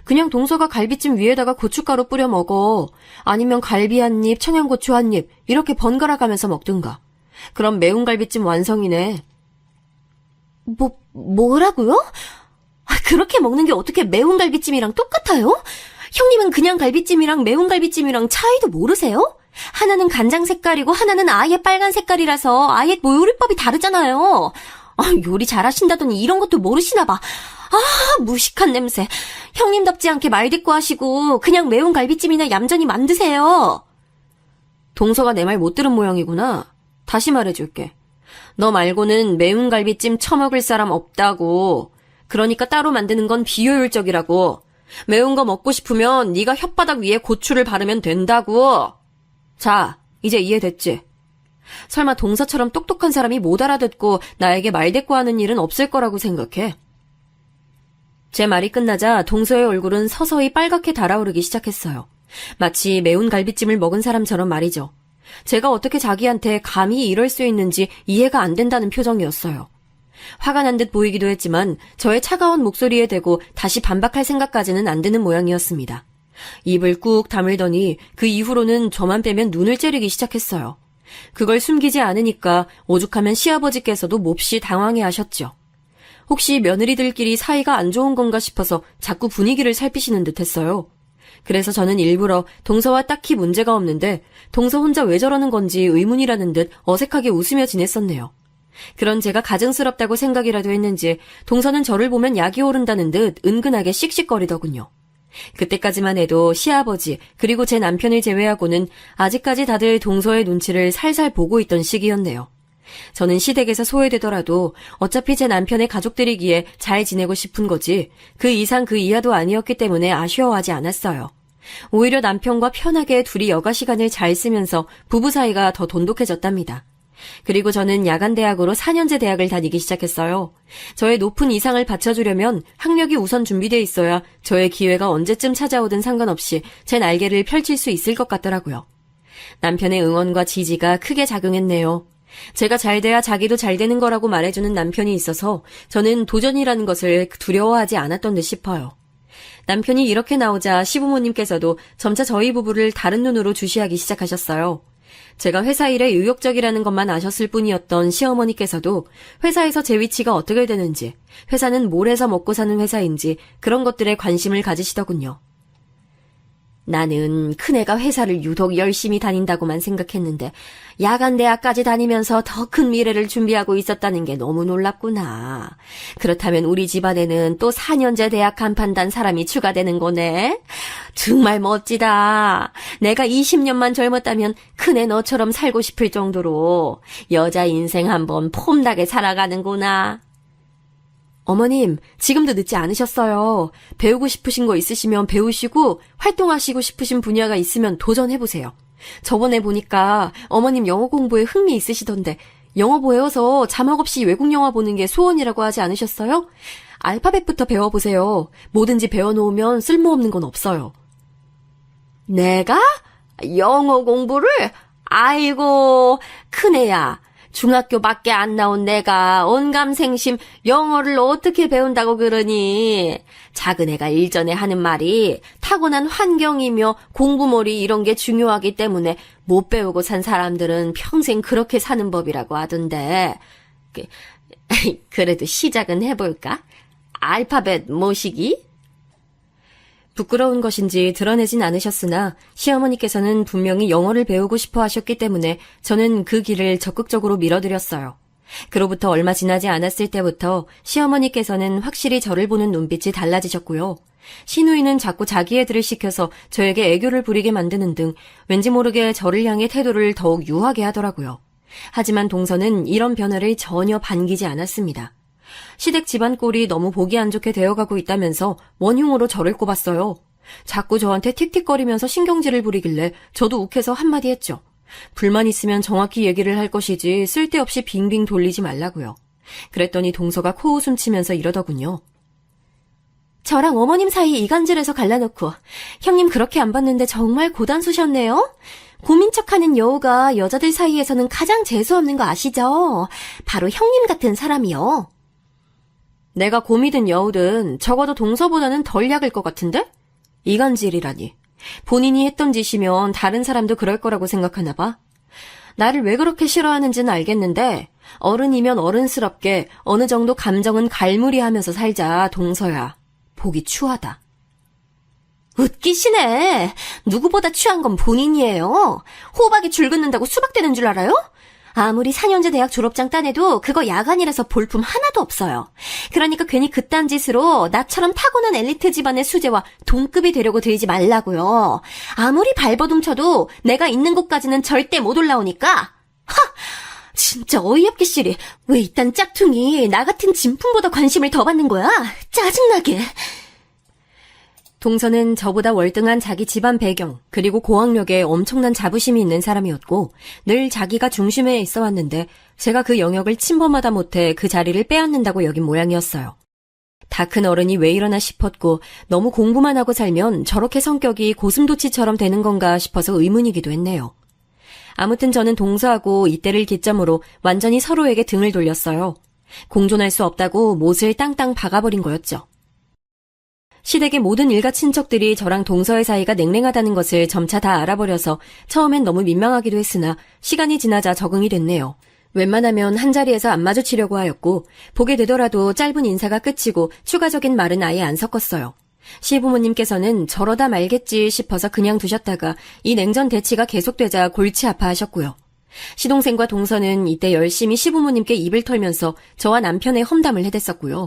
그냥 동서가 갈비찜 위에다가 고춧가루 뿌려 먹어. 아니면 갈비 한 입, 청양고추 한 입 이렇게 번갈아 가면서 먹든가. 그럼 매운 갈비찜 완성이네. 뭐라고요? 그렇게 먹는 게 어떻게 매운 갈비찜이랑 똑같아요? 형님은 그냥 갈비찜이랑 매운 갈비찜이랑 차이도 모르세요? 하나는 간장 색깔이고 하나는 아예 빨간 색깔이라서 아예 요리법이 다르잖아요. 요리 잘하신다더니 이런 것도 모르시나 봐. 무식한 냄새. 형님답지 않게 말대꾸하시고 그냥 매운 갈비찜이나 얌전히 만드세요. 동서가 내 말 못 들은 모양이구나. 다시 말해줄게. 너 말고는 매운 갈비찜 처먹을 사람 없다고. 그러니까 따로 만드는 건 비효율적이라고. 매운 거 먹고 싶으면 네가 혓바닥 위에 고추를 바르면 된다고. 자, 이제 이해됐지? 설마 동서처럼 똑똑한 사람이 못 알아듣고 나에게 말대꾸하는 일은 없을 거라고 생각해? 제 말이 끝나자 동서의 얼굴은 서서히 빨갛게 달아오르기 시작했어요. 마치 매운 갈비찜을 먹은 사람처럼 말이죠. 제가 어떻게 자기한테 감히 이럴 수 있는지 이해가 안 된다는 표정이었어요. 화가 난 듯 보이기도 했지만 저의 차가운 목소리에 대고 다시 반박할 생각까지는 안 드는 모양이었습니다. 입을 꾹 다물더니 그 이후로는 저만 빼면 눈을 째리기 시작했어요. 그걸 숨기지 않으니까 오죽하면 시아버지께서도 몹시 당황해하셨죠. 혹시 며느리들끼리 사이가 안 좋은 건가 싶어서 자꾸 분위기를 살피시는 듯했어요. 그래서 저는 일부러 동서와 딱히 문제가 없는데 동서 혼자 왜 저러는 건지 의문이라는 듯 어색하게 웃으며 지냈었네요. 그런 제가 가증스럽다고 생각이라도 했는지 동서는 저를 보면 약이 오른다는 듯 은근하게 씩씩거리더군요. 그때까지만 해도 시아버지 그리고 제 남편을 제외하고는 아직까지 다들 동서의 눈치를 살살 보고 있던 시기였네요. 저는 시댁에서 소외되더라도 어차피 제 남편의 가족들이기에 잘 지내고 싶은 거지 그 이상 그 이하도 아니었기 때문에 아쉬워하지 않았어요. 오히려 남편과 편하게 둘이 여가 시간을 잘 쓰면서 부부 사이가 더 돈독해졌답니다. 그리고 저는 야간대학으로 4년제 대학을 다니기 시작했어요. 저의 높은 이상을 받쳐주려면 학력이 우선 준비돼 있어야 저의 기회가 언제쯤 찾아오든 상관없이 제 날개를 펼칠 수 있을 것 같더라고요. 남편의 응원과 지지가 크게 작용했네요. 제가 잘 돼야 자기도 잘 되는 거라고 말해주는 남편이 있어서 저는 도전이라는 것을 두려워하지 않았던 듯 싶어요. 남편이 이렇게 나오자 시부모님께서도 점차 저희 부부를 다른 눈으로 주시하기 시작하셨어요. 제가 회사 일에 의욕적이라는 것만 아셨을 뿐이었던 시어머니께서도 회사에서 제 위치가 어떻게 되는지, 회사는 뭘 해서 먹고 사는 회사인지 그런 것들에 관심을 가지시더군요. 나는 큰애가 회사를 유독 열심히 다닌다고만 생각했는데 야간대학까지 다니면서 더 큰 미래를 준비하고 있었다는 게 너무 놀랍구나. 그렇다면 우리 집안에는 또 4년제 대학 간판 단 사람이 추가되는 거네. 정말 멋지다. 내가 20년만 젊었다면 큰애 너처럼 살고 싶을 정도로 여자 인생 한번 폼나게 살아가는구나. 어머님, 지금도 늦지 않으셨어요. 배우고 싶으신 거 있으시면 배우시고 활동하시고 싶으신 분야가 있으면 도전해보세요. 저번에 보니까 어머님 영어 공부에 흥미 있으시던데 영어 배워서 자막 없이 외국 영화 보는 게 소원이라고 하지 않으셨어요? 알파벳부터 배워보세요. 뭐든지 배워놓으면 쓸모없는 건 없어요. 내가? 영어 공부를? 아이고, 큰애야. 중학교밖에 안 나온 내가 언감생심 영어를 어떻게 배운다고 그러니. 작은 애가 일전에 하는 말이 타고난 환경이며 공부머리 이런 게 중요하기 때문에 못 배우고 산 사람들은 평생 그렇게 사는 법이라고 하던데. 그래도 시작은 해볼까? 알파벳 모시기? 부끄러운 것인지 드러내진 않으셨으나 시어머니께서는 분명히 영어를 배우고 싶어 하셨기 때문에 저는 그 길을 적극적으로 밀어드렸어요. 그로부터 얼마 지나지 않았을 때부터 시어머니께서는 확실히 저를 보는 눈빛이 달라지셨고요. 시누이는 자꾸 자기 애들을 시켜서 저에게 애교를 부리게 만드는 등 왠지 모르게 저를 향해 태도를 더욱 유하게 하더라고요. 하지만 동서는 이런 변화를 전혀 반기지 않았습니다. 시댁 집안 꼴이 너무 보기 안 좋게 되어가고 있다면서 원흉으로 저를 꼽았어요. 자꾸 저한테 틱틱거리면서 신경질을 부리길래 저도 욱해서 한마디 했죠. 불만 있으면 정확히 얘기를 할 것이지 쓸데없이 빙빙 돌리지 말라고요. 그랬더니 동서가 코웃음 치면서 이러더군요. 저랑 어머님 사이 이간질해서 갈라놓고 형님 그렇게 안 봤는데 정말 고단수셨네요. 고민 척하는 여우가 여자들 사이에서는 가장 재수없는 거 아시죠? 바로 형님 같은 사람이요. 내가 곰이든 여우든 적어도 동서보다는 덜 약일 것 같은데? 이간질이라니. 본인이 했던 짓이면 다른 사람도 그럴 거라고 생각하나 봐. 나를 왜 그렇게 싫어하는지는 알겠는데 어른이면 어른스럽게 어느 정도 감정은 갈무리하면서 살자, 동서야. 보기 추하다. 웃기시네. 누구보다 취한 건 본인이에요. 호박이 줄 긋는다고 수박 되는 줄 알아요? 아무리 4년제 대학 졸업장 따내도 그거 야간이라서 볼품 하나도 없어요. 그러니까 괜히 그딴 짓으로 나처럼 타고난 엘리트 집안의 수제와 동급이 되려고 들지 말라고요. 아무리 발버둥 쳐도 내가 있는 곳까지는 절대 못 올라오니까. 하! 진짜 어이없기 싫이. 왜 이딴 짝퉁이 나 같은 진품보다 관심을 더 받는 거야? 짜증나게. 동서는 저보다 월등한 자기 집안 배경, 그리고 고학력에 엄청난 자부심이 있는 사람이었고 늘 자기가 중심에 있어 왔는데 제가 그 영역을 침범하다 못해 그 자리를 빼앗는다고 여긴 모양이었어요. 다 큰 어른이 왜 이러나 싶었고 너무 공부만 하고 살면 저렇게 성격이 고슴도치처럼 되는 건가 싶어서 의문이기도 했네요. 아무튼 저는 동서하고 이때를 기점으로 완전히 서로에게 등을 돌렸어요. 공존할 수 없다고 못을 땅땅 박아버린 거였죠. 시댁의 모든 일가 친척들이 저랑 동서의 사이가 냉랭하다는 것을 점차 다 알아버려서 처음엔 너무 민망하기도 했으나 시간이 지나자 적응이 됐네요. 웬만하면 한자리에서 안 마주치려고 하였고 보게 되더라도 짧은 인사가 끝이고 추가적인 말은 아예 안 섞었어요. 시부모님께서는 저러다 말겠지 싶어서 그냥 두셨다가 이 냉전 대치가 계속되자 골치 아파하셨고요. 시동생과 동서는 이때 열심히 시부모님께 입을 털면서 저와 남편의 험담을 해댔었고요.